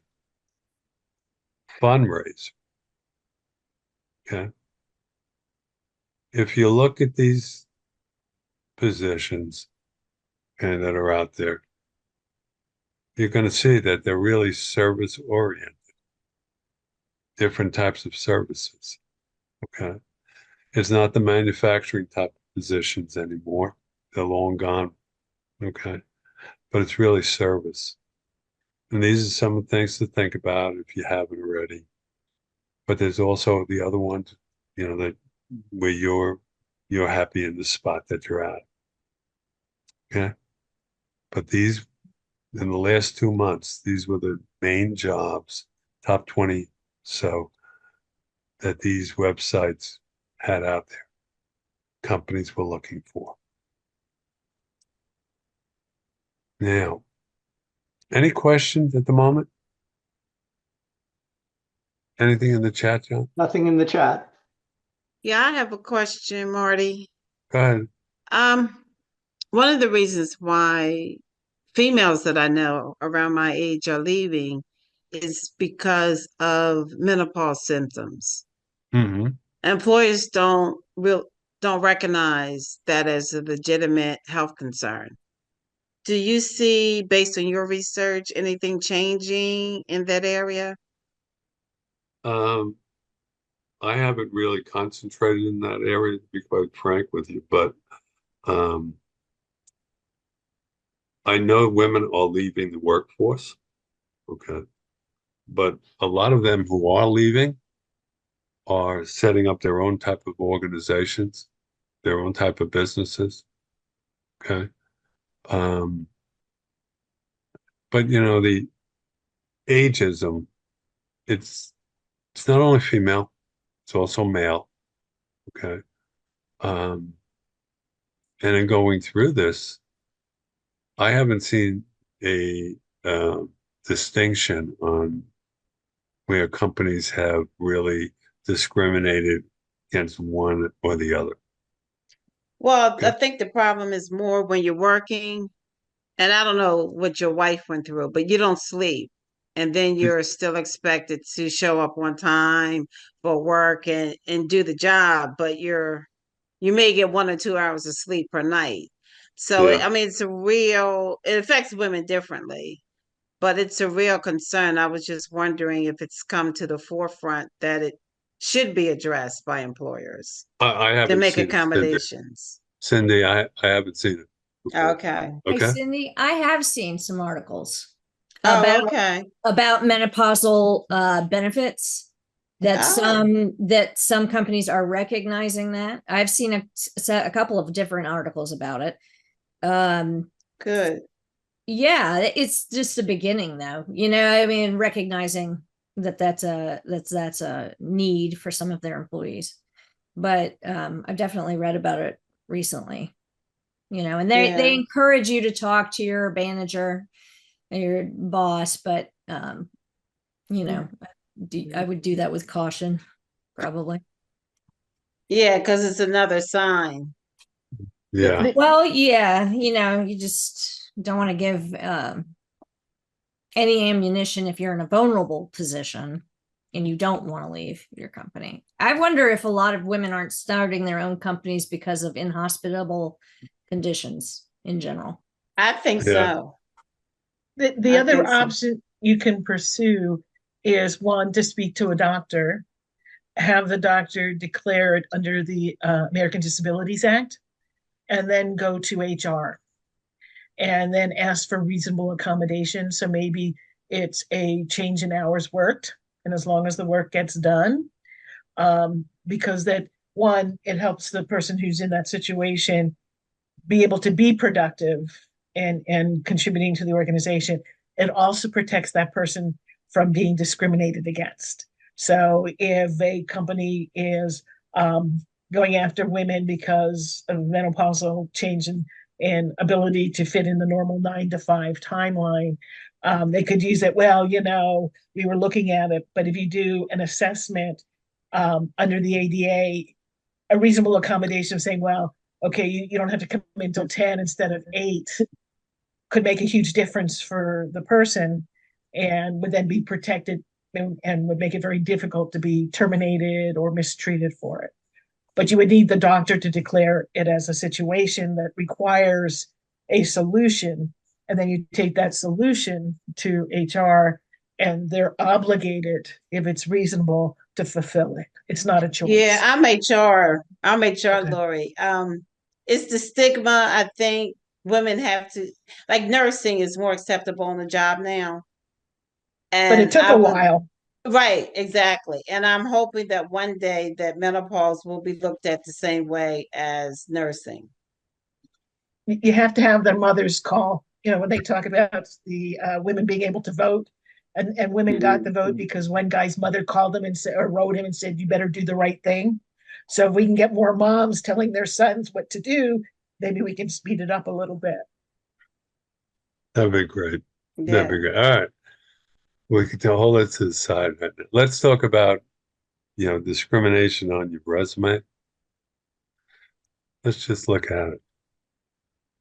fundraiser. Okay. If you look at these positions and that are out there, you're going to see that they're really service oriented, different types of services. Okay. It's not the manufacturing type of positions anymore. They're long gone. Okay. But it's really service. And these are some of the things to think about if you haven't already. But there's also the other ones, that where you're happy in the spot that you're at. Okay. But these, in the last 2 months, these were the main jobs, top 20. So that these websites had out there, companies were looking for. Now, any questions at the moment? Anything in the chat, John? Nothing in the chat. Yeah, I have a question, Marty. Go ahead. One of the reasons why females that I know around my age are leaving is because of menopause symptoms. Mm-hmm. Employers don't recognize that as a legitimate health concern. Do you see, based on your research, anything changing in that area? I haven't really concentrated in that area, to be quite frank with you, but I know women are leaving the workforce. Okay. But a lot of them who are leaving are setting up their own type of organizations, their own type of businesses. Okay. But the ageism, it's not only female, it's also male. Okay. And in going through this, I haven't seen a distinction on where companies have really discriminated against one or the other. Well, Okay. I think the problem is more when you're working, and I don't know what your wife went through, but you don't sleep. And then you're still expected to show up on time for work and do the job, but you may get 1 or 2 hours of sleep per night. So, Yeah. I mean, it affects women differently, but it's a real concern. I was just wondering if it's come to the forefront that it should be addressed by employers I to haven't make seen it, Cindy. accommodations. Cindy, I haven't seen it. before. Okay. Hey, Okay. Cindy, I have seen some articles Oh, about okay. menopausal benefits that Oh. some companies are recognizing that. I've seen a couple of different articles about it. Good. Yeah, it's just the beginning though. I mean, recognizing that that's a need for some of their employees. But I've definitely read about it recently. And they Yeah. encourage you to talk to your manager and your boss, but I would do that with caution, probably. Yeah, because it's another sign. Yeah. Well, yeah, you just don't want to give any ammunition if you're in a vulnerable position and you don't want to leave your company. I wonder if a lot of women aren't starting their own companies because of inhospitable conditions in general. I think Yeah. so. The I other think so. option you can pursue is one to speak to a doctor, have the doctor declare it under the American Disabilities Act, and then go to HR and then ask for reasonable accommodation. So maybe it's a change in hours worked, and as long as the work gets done, because that one, it helps the person who's in that situation be able to be productive and contributing to the organization. It also protects that person from being discriminated against. So if a company is going after women because of menopausal change in ability to fit in the normal 9 to 5 timeline, they could use it. Well, we were looking at it, but if you do an assessment under the ADA, a reasonable accommodation of saying, well, okay, you don't have to come in until 10 instead of 8 could make a huge difference for the person and would then be protected and would make it very difficult to be terminated or mistreated for it. But you would need the doctor to declare it as a situation that requires a solution. And then you take that solution to HR and they're obligated, if it's reasonable, to fulfill it. It's not a choice. Yeah, I'm HR. Okay. Lori. It's the stigma. I think women have to, like, nursing is more acceptable on the job now. But it And took I a would, while. right, exactly. And I'm hoping that one day that menopause will be looked at the same way as nursing. You have to have their mothers call, when they talk about the women being able to vote. And women got the vote because one guy's mother called him and said, or wrote him and said, you better do the right thing. So if we can get more moms telling their sons what to do, maybe we can speed it up a little bit. That'd be great. Yeah. That'd be great. All right. We could hold it to the side right now. Let's talk about, discrimination on your resume. Let's just look at it.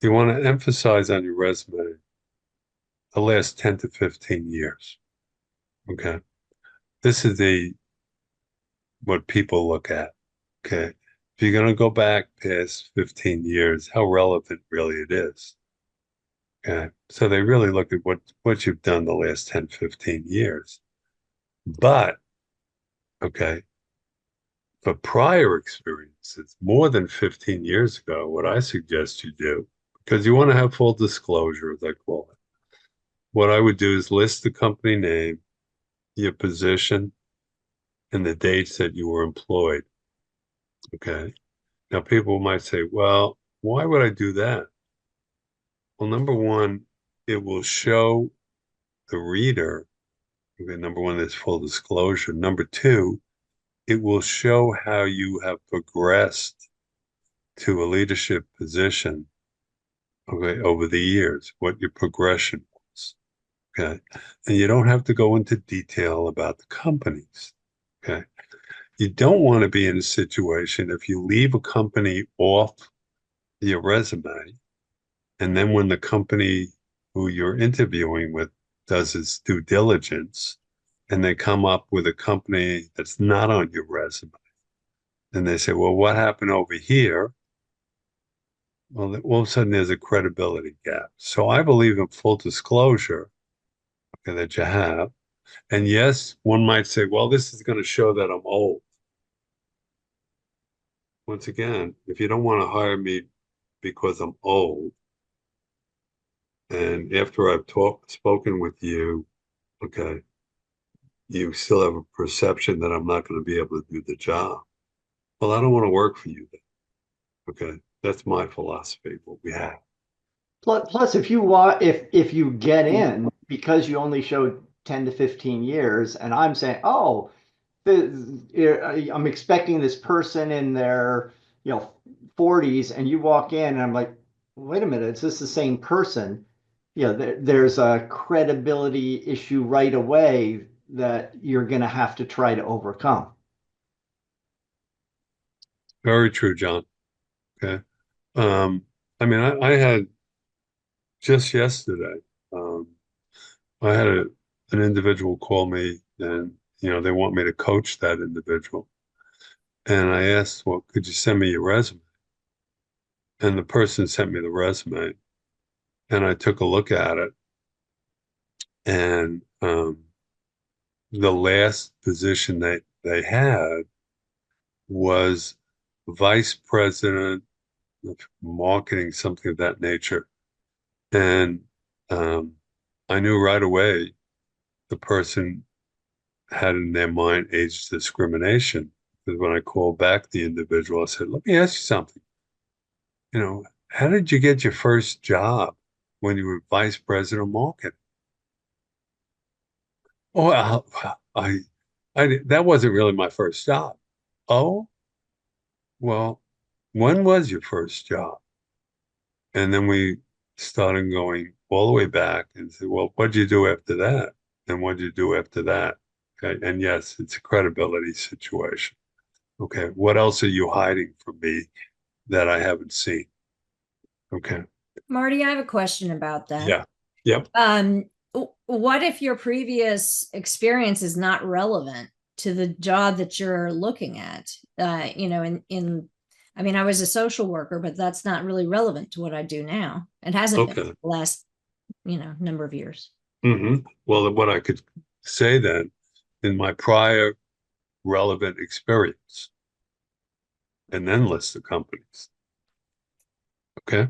You want to emphasize on your resume the last 10 to 15 years. Okay. This is what people look at. Okay. If you're going to go back past 15 years, how relevant really it is. Okay. So they really look at what you've done the last 10, 15 years. But, okay, for prior experiences, more than 15 years ago, what I suggest you do, because you want to have full disclosure, as I call it, what I would do is list the company name, your position, and the dates that you were employed. Okay. Now, people might say, well, why would I do that? Well, number one, it will show the reader, okay, number one, there's full disclosure. Number two, it will show how you have progressed to a leadership position, okay, over the years, what your progression was. Okay. And you don't have to go into detail about the companies. Okay. You don't want to be in a situation if you leave a company off your resume, and then when the company who you're interviewing with does its due diligence, and they come up with a company that's not on your resume, and they say, well, what happened over here? Well, all of a sudden there's a credibility gap. So I believe in full disclosure, okay, that you have. And yes, one might say, well, this is going to show that I'm old. Once again, if you don't want to hire me because I'm old, And after I've spoken with you, okay, you still have a perception that I'm not going to be able to do the job. Well, I don't want to work for you then. Okay. That's my philosophy, what we have. Plus, if you get in because you only showed 10 to 15 years, and I'm saying, oh, I'm expecting this person in their 40s, and you walk in, and I'm like, wait a minute, is this the same person? There's a credibility issue right away that you're going to have to try to overcome. Very true, John. Okay. I mean, I had just yesterday, um, I had an individual call me and, they want me to coach that individual. And I asked, well, could you send me your resume? And the person sent me the resume and I took a look at it. And the last position they had was vice president of marketing, something of that nature. And I knew right away the person had in their mind age discrimination. Because when I called back the individual, I said, let me ask you something. How did you get your first job when you were vice president of marketing? Oh, that wasn't really my first job. Oh, well, when was your first job? And then we started going all the way back and said, well, what'd you do after that? And what'd you do after that? Okay. And yes, it's a credibility situation. Okay. What else are you hiding from me that I haven't seen? Okay. Marty, I have a question about that. Yeah. Yep. What if your previous experience is not relevant to the job that you're looking at? I mean, I was a social worker, but that's not really relevant to what I do now. It hasn't been Okay. for the last, number of years. Well, what I could say then, in my prior relevant experience, and then list the companies. Okay.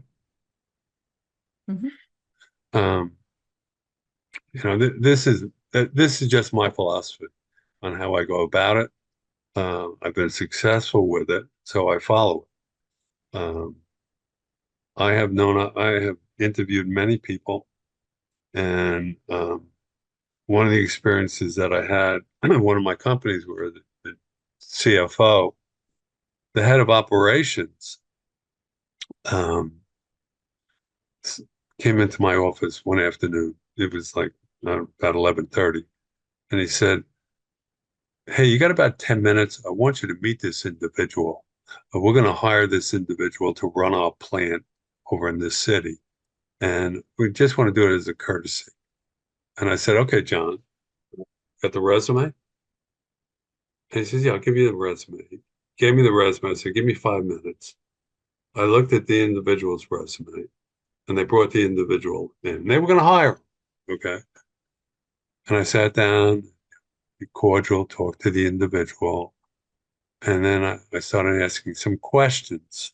Mhm. This is just my philosophy on how I go about it. I've been successful with it, so I follow it. I have interviewed many people, and one of the experiences that I had, one of my companies where the CFO, the head of operations, um, came into my office one afternoon. It was like about 11:30, and he said, hey, you got about 10 minutes? I want you to meet this individual. We're going to hire this individual to run our plant over in this city. And we just want to do it as a courtesy. And I said, okay, John, got the resume? And he says, yeah, I'll give you the resume. He gave me the resume. I said, give me 5 minutes. I looked at the individual's resume and they brought the individual in. They were going to hire him. Okay. And I sat down, be cordial, talked to the individual. And then I started asking some questions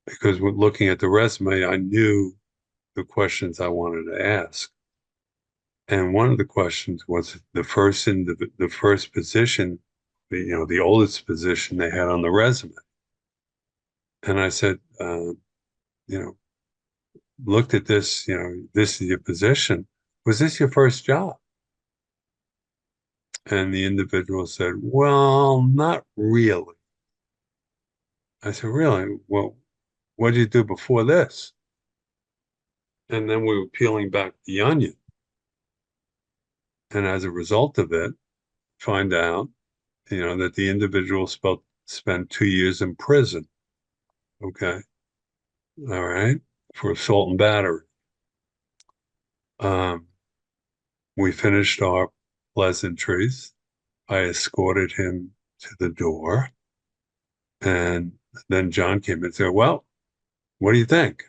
because when looking at the resume, I knew the questions I wanted to ask. And one of the questions was the first position, the oldest position they had on the resume. And I said, looked at this, this is your position. Was this your first job? And the individual said, well, not really. I said, really? Well, what did you do before this? And then we were peeling back the onion. And as a result of it, find out, that the individual spent 2 years in prison. Okay. All right. For assault and battery. Um, we finished our pleasantries. I escorted him to the door. And then John came and said, well, what do you think?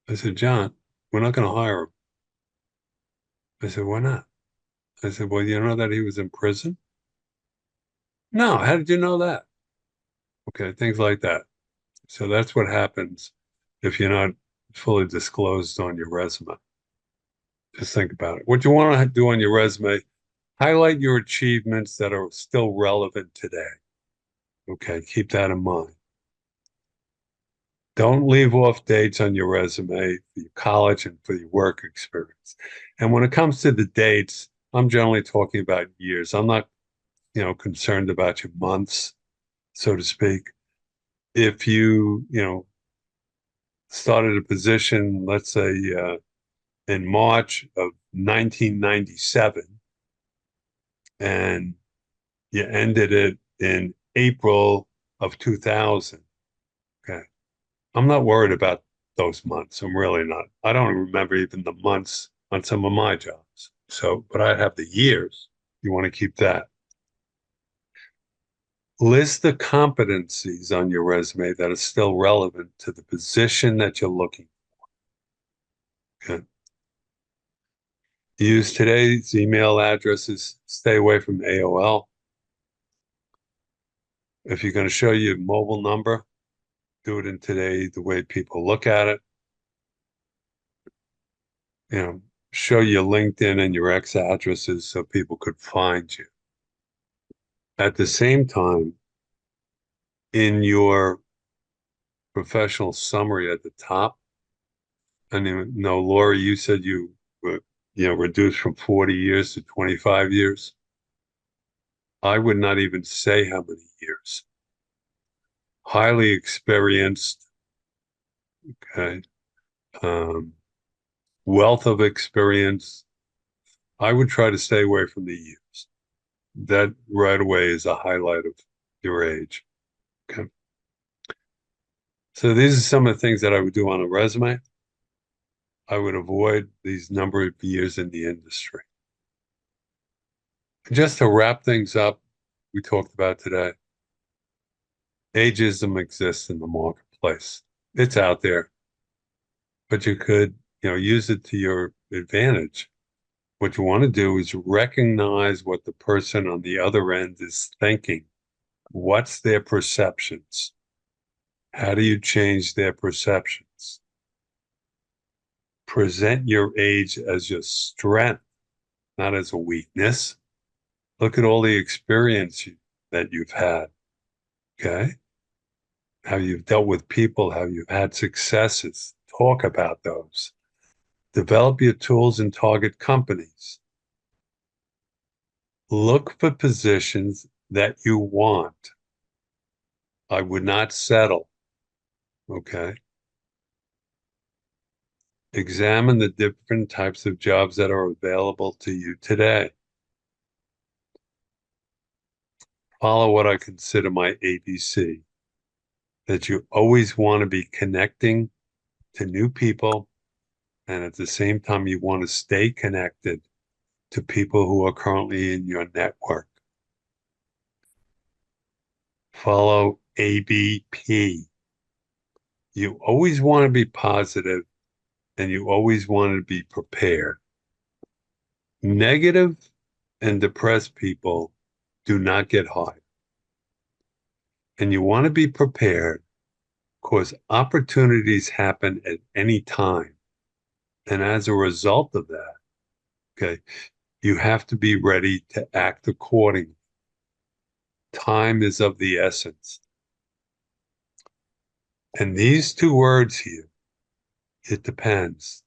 I said, John, we're not going to hire him. I said, why not? I said, well, you know that he was in prison? No, how did you know that? Okay, things like that. So that's what happens if you're not fully disclosed on your resume. Just think about it. What you want to do on your resume, highlight your achievements that are still relevant today. Okay, keep that in mind. Don't leave off dates on your resume for your college and for your work experience. And when it comes to the dates, I'm generally talking about years. I'm not, concerned about your months, so to speak. If you, started a position, let's say in March of 1997, and you ended it in April of 2000. Okay. I'm not worried about those months. I'm really not. I don't remember even the months on some of my jobs. So, but I have the years. You want to keep that. List the competencies on your resume that are still relevant to the position that you're looking for. Okay. Use today's email addresses. Stay away from AOL. If you're going to show your mobile number, do it in today, the way people look at it. Show your LinkedIn and your X addresses so people could find you. At the same time, in your professional summary at the top, Laura, you said you were, reduced from 40 years to 25 years. I would not even say how many years. Highly experienced, okay, wealth of experience. I would try to stay away from the years. That right away is a highlight of your age. Okay. So these are some of the things that I would do on a resume. I would avoid these number of years in the industry. Just to wrap things up, we talked about today, ageism exists in the marketplace. It's out there, but you could, use it to your advantage. What you want to do is recognize what the person on the other end is thinking. What's their perceptions? How do you change their perceptions? Present your age as your strength, not as a weakness. Look at all the experience that you've had, okay? How you've dealt with people, how you've had successes. Talk about those. Develop your tools and target companies. Look for positions that you want. I would not settle, okay? Examine the different types of jobs that are available to you today. Follow what I consider my ABC, that you always want to be connecting to new people, and at the same time, you want to stay connected to people who are currently in your network. Follow ABP. You always want to be positive, and you always want to be prepared. Negative and depressed people do not get hired. And you want to be prepared because opportunities happen at any time. And as a result of that, okay, you have to be ready to act accordingly. Time is of the essence. And these two words here, it depends.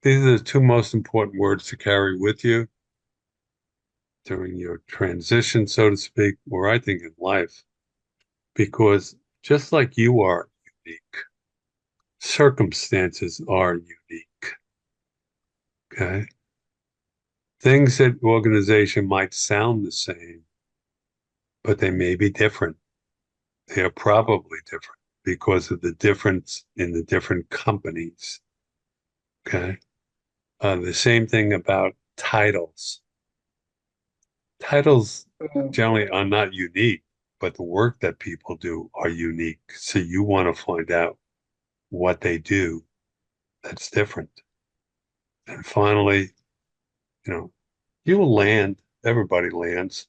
These are the two most important words to carry with you during your transition, so to speak, or I think in life, because just like you are unique, circumstances are unique. Okay. Things at organization might sound the same, but they may be different. They are probably different because of the difference in the different companies. Okay. The same thing about titles. Titles generally are not unique, but the work that people do are unique. So you want to find out what they do that's different. And finally, you will land, everybody lands,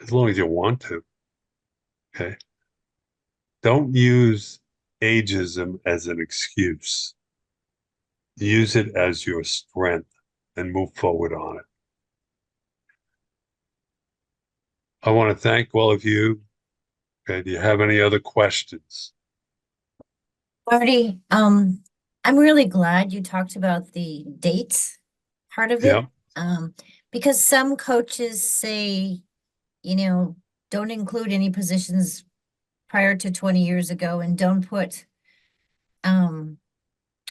as long as you want to. Okay. Don't use ageism as an excuse. Use it as your strength and move forward on it. I want to thank all of you. Okay, do you have any other questions? Marty, I'm really glad you talked about the dates part of it. Yeah. Because some coaches say, you know, don't include any positions prior to 20 years ago and don't put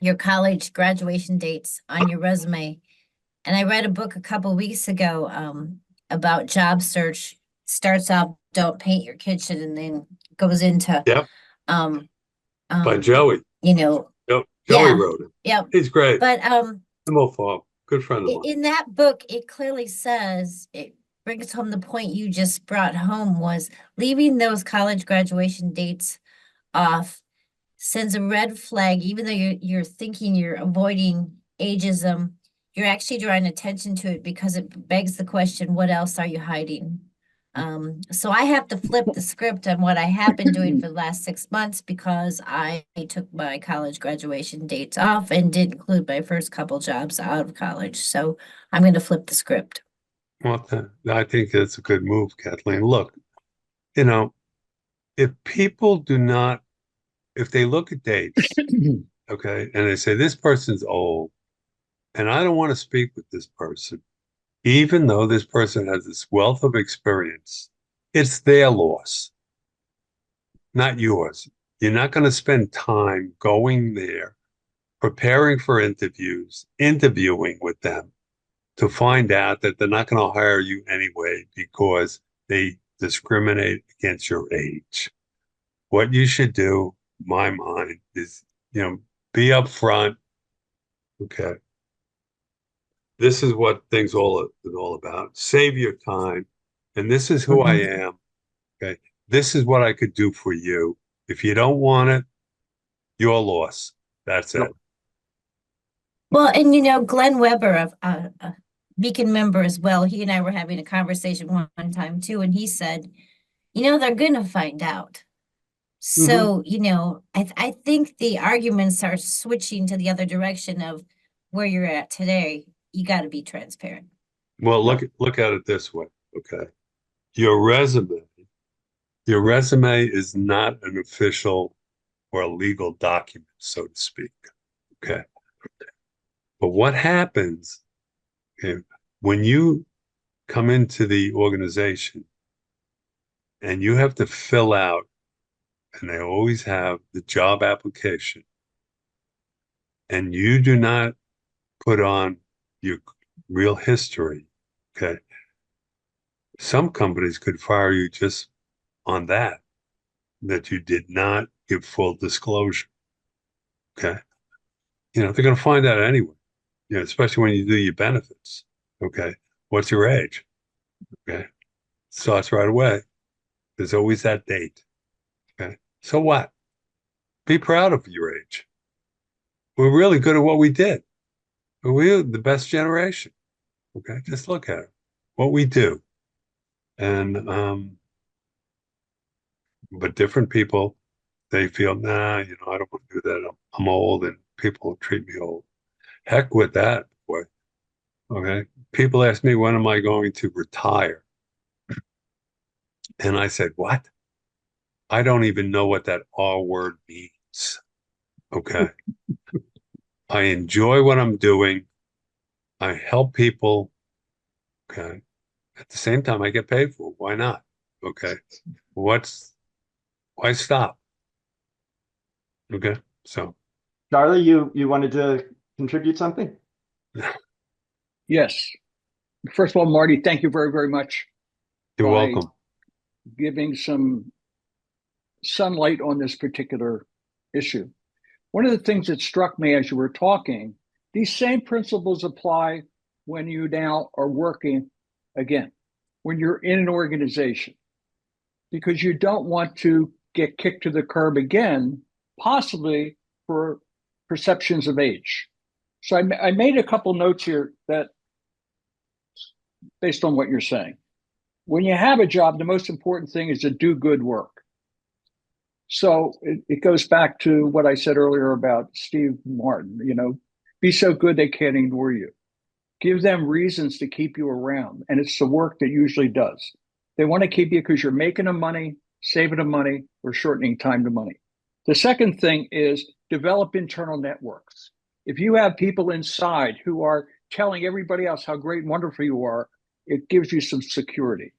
your college graduation dates on your resume. And I read a book a couple weeks ago about job search. Starts out, don't paint your kitchen, and then goes into Yep. um By Joey. you know, Joey yeah, wrote it. yeah. He's great. But Good friend of mine. in that book, it clearly says, it brings home the point you just brought home, was leaving those college graduation dates off sends a red flag. Even though you're thinking you're avoiding ageism, you're actually drawing attention to it because it begs the question, what else are you hiding? So I have to flip the script on what I have been doing for the last 6 months, because I took my college graduation dates off and did include my first couple jobs out of college. So I'm going to flip the script. Well, I think that's a good move, Kathleen. Look, you know, if people do not, if they look at dates, okay, and they say this person's old, and I don't want to speak with this person, even though this person has this wealth of experience, it's their loss, not yours. You're not going to spend time going there, preparing for interviews, interviewing with them to find out that they're not going to hire you anyway because they discriminate against your age. What you should do, in my mind, is, be upfront. Okay. This is what things all about. Save your time. And this is who I am. Okay. This is what I could do for you. If you don't want it, your loss. That's it. Well, and Glenn Weber, a Beacon member as well, he and I were having a conversation one time too, and he said, they're gonna find out. So, I think the arguments are switching to the other direction of where you're at today. You got to be transparent. Well, look at it this way. Okay. Your resume is not an official or a legal document, so to speak. Okay. But what happens when you come into the organization and you have to fill out, and they always have the job application, and you do not put on your real history, okay? Some companies could fire you just on that you did not give full disclosure, okay? They're going to find out anyway, especially when you do your benefits, okay? What's your age? Okay. Starts right away. There's always that date, okay? So what? Be proud of your age. We're really good at what we did. We're the best generation. Okay, just look at it, what we do. And but different people, they feel, nah, I don't want to do that. I'm old and people treat me old. Heck with that, boy. Okay. People ask me, when am I going to retire? And I said, what? I don't even know what that R word means. Okay. I enjoy what I'm doing. I help people. Okay. At the same time, I get paid for it. Why not? Okay. Why stop? Okay. So, Charlie, you wanted to contribute something? Yes. First of all, Marty, thank you very, very much. you're welcome. Giving some sunlight on this particular issue. One of the things that struck me as you were talking, these same principles apply when you now are working again, when you're in an organization, because you don't want to get kicked to the curb again, possibly for perceptions of age. So I made a couple notes here that, based on what you're saying, when you have a job, the most important thing is to do good work. So it goes back to what I said earlier about Steve Martin, be so good they can't ignore you. Give them reasons to keep you around. And it's the work that usually does. They want to keep you because you're making them money, saving them money, or shortening time to money. The second thing is develop internal networks. If you have people inside who are telling everybody else how great and wonderful you are, it gives you some security.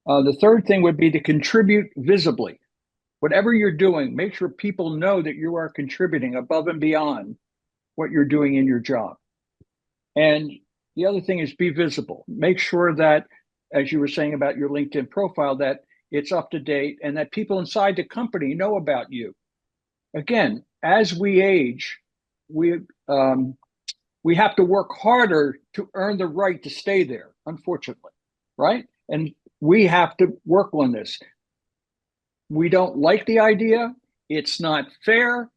The third thing would be to contribute visibly. Whatever you're doing, make sure people know that you are contributing above and beyond what you're doing in your job. And the other thing is be visible. Make sure that, as you were saying about your LinkedIn profile, that it's up to date and that people inside the company know about you. Again, as we age, we have to work harder to earn the right to stay there, unfortunately, right? And we have to work on this. We don't like the idea. It's not fair,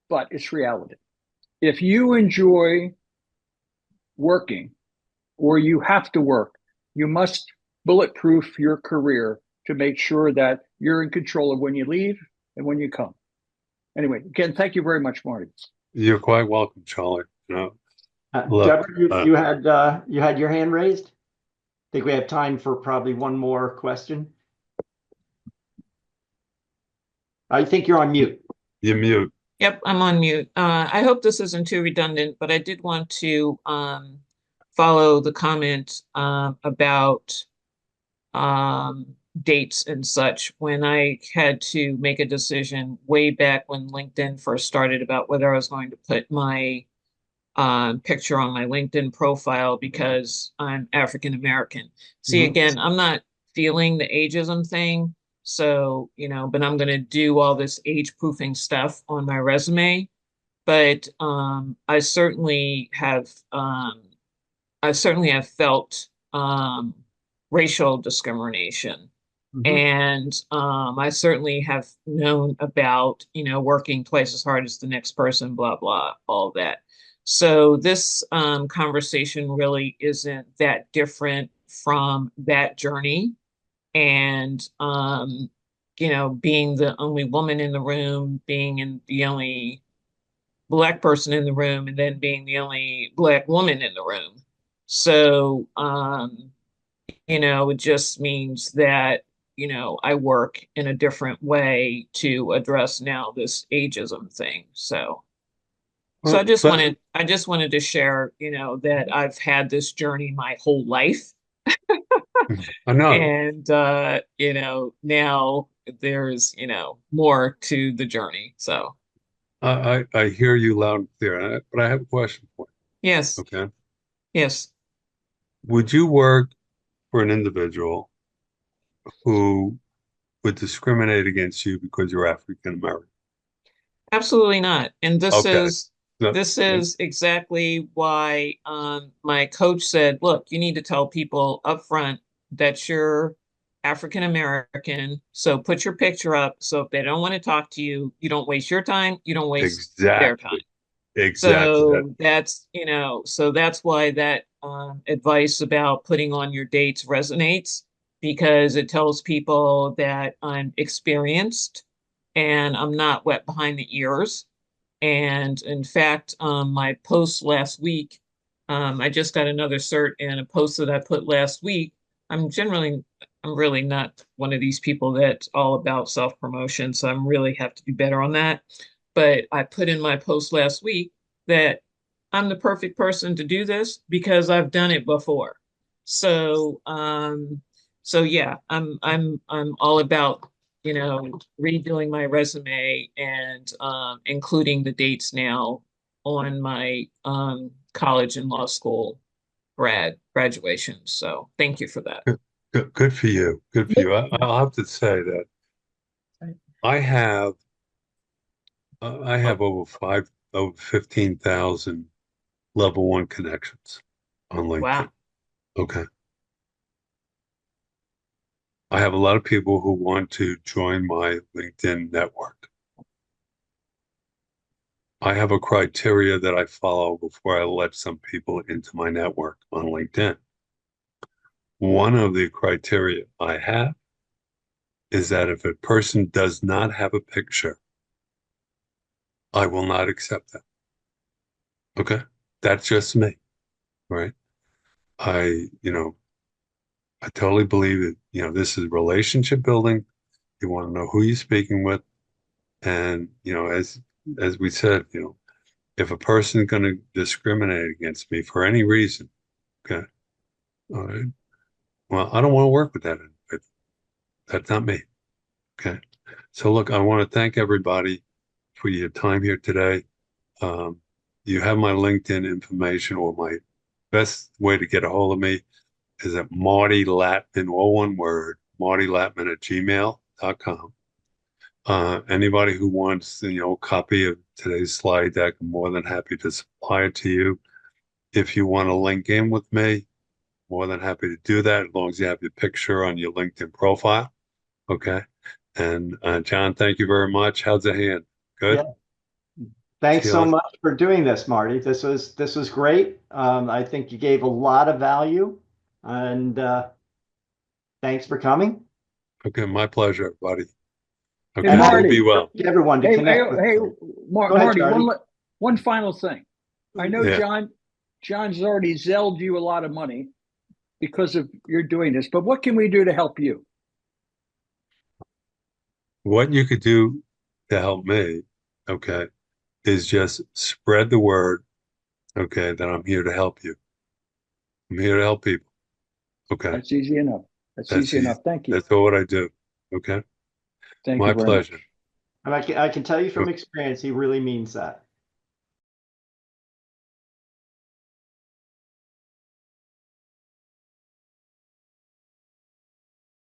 but it's reality. If you enjoy working or you have to work, you must bulletproof your career to make sure that you're in control of when you leave and when you come. Anyway, again, thank you very much, Marty. You're quite welcome, Charlie. Look, Deborah, you had your hand raised. I think we have time for probably one more question. I think you're on mute. you're mute. Yep, I'm on mute. I hope this isn't too redundant, but I did want to follow the comment about dates and such. When I had to make a decision way back when LinkedIn first started about whether I was going to put my picture on my LinkedIn profile because I'm African American. See, again, I'm not feeling the ageism thing. So, but I'm going to do all this age proofing stuff on my resume. But I certainly have felt racial discrimination. And I certainly have known about, working twice as hard as the next person, blah, blah, all that. So this conversation really isn't that different from that journey. And, being the only woman in the room, being the only Black person in the room, and then being the only Black woman in the room. So, it just means that, I work in a different way to address now this ageism thing. So I just wanted to share, that I've had this journey my whole life. I know. And, now there's, more to the journey. So, I hear you loud and clear, but I have a question for yes. you. Okay. Yes. Would you work for an individual who would discriminate against you because you're African American? Absolutely not. And Okay. this is exactly why my coach said, look, you need to tell people up front that you're African American. So put your picture up. So if they don't want to talk to you, you don't waste your time, you don't waste their time. Exactly. So that's why that advice about putting on your dates resonates, because it tells people that I'm experienced and I'm not wet behind the ears. And in fact, my post last week, I just got another cert, and a post that I put last week, I'm really not one of these people that's all about self-promotion. So I'm really have to do better on that. But I put in my post last week that I'm the perfect person to do this because I've done it before. So, yeah, I'm all about, redoing my resume and including the dates now on my college and law school graduations. So thank you for that. Good for you. Good for you. I'll have to say that I have over 15,000 level 1 connections on LinkedIn. Wow. Okay. I have a lot of people who want to join my LinkedIn network. I have a criteria that I follow before I let some people into my network on LinkedIn. One of the criteria I have is that if a person does not have a picture, I will not accept that. Okay? That's just me, right? I totally believe that, this is relationship building. You want to know who you're speaking with. And, as we said, if a person is going to discriminate against me for any reason, okay, all right, well, I don't want to work with that individual. That's not me. Okay. So look, I want to thank everybody for your time here today. You have my LinkedIn information, or my best way to get a hold of me is at Marty Latman, all one word, Marty Latman at gmail.com. Anybody who wants, a copy of today's slide deck, I'm more than happy to supply it to you. If you want to link in with me, more than happy to do that, as long as you have your picture on your LinkedIn profile. Okay. And John, thank you very much. How's the hand? Good. Yeah. Thanks See you so later. much for doing this, Marty. This was great. I think you gave a lot of value, and thanks for coming. Okay, my pleasure, everybody. Hey, Okay, so Marty. be well. To everyone to Hey, connect with hey, you. Go ahead, Marty, Charlie. one final thing. I know Yeah. John's already zelled you a lot of money because of you're doing this, but what can we do to help you? What you could do to help me, okay, is just spread the word, okay, that I'm here to help you. I'm here to help people. Okay. That's easy enough. That's That's easy easy. enough. Thank you. That's all what I do. Okay. Thank My you very pleasure. much. And I can tell you from experience, he really means that.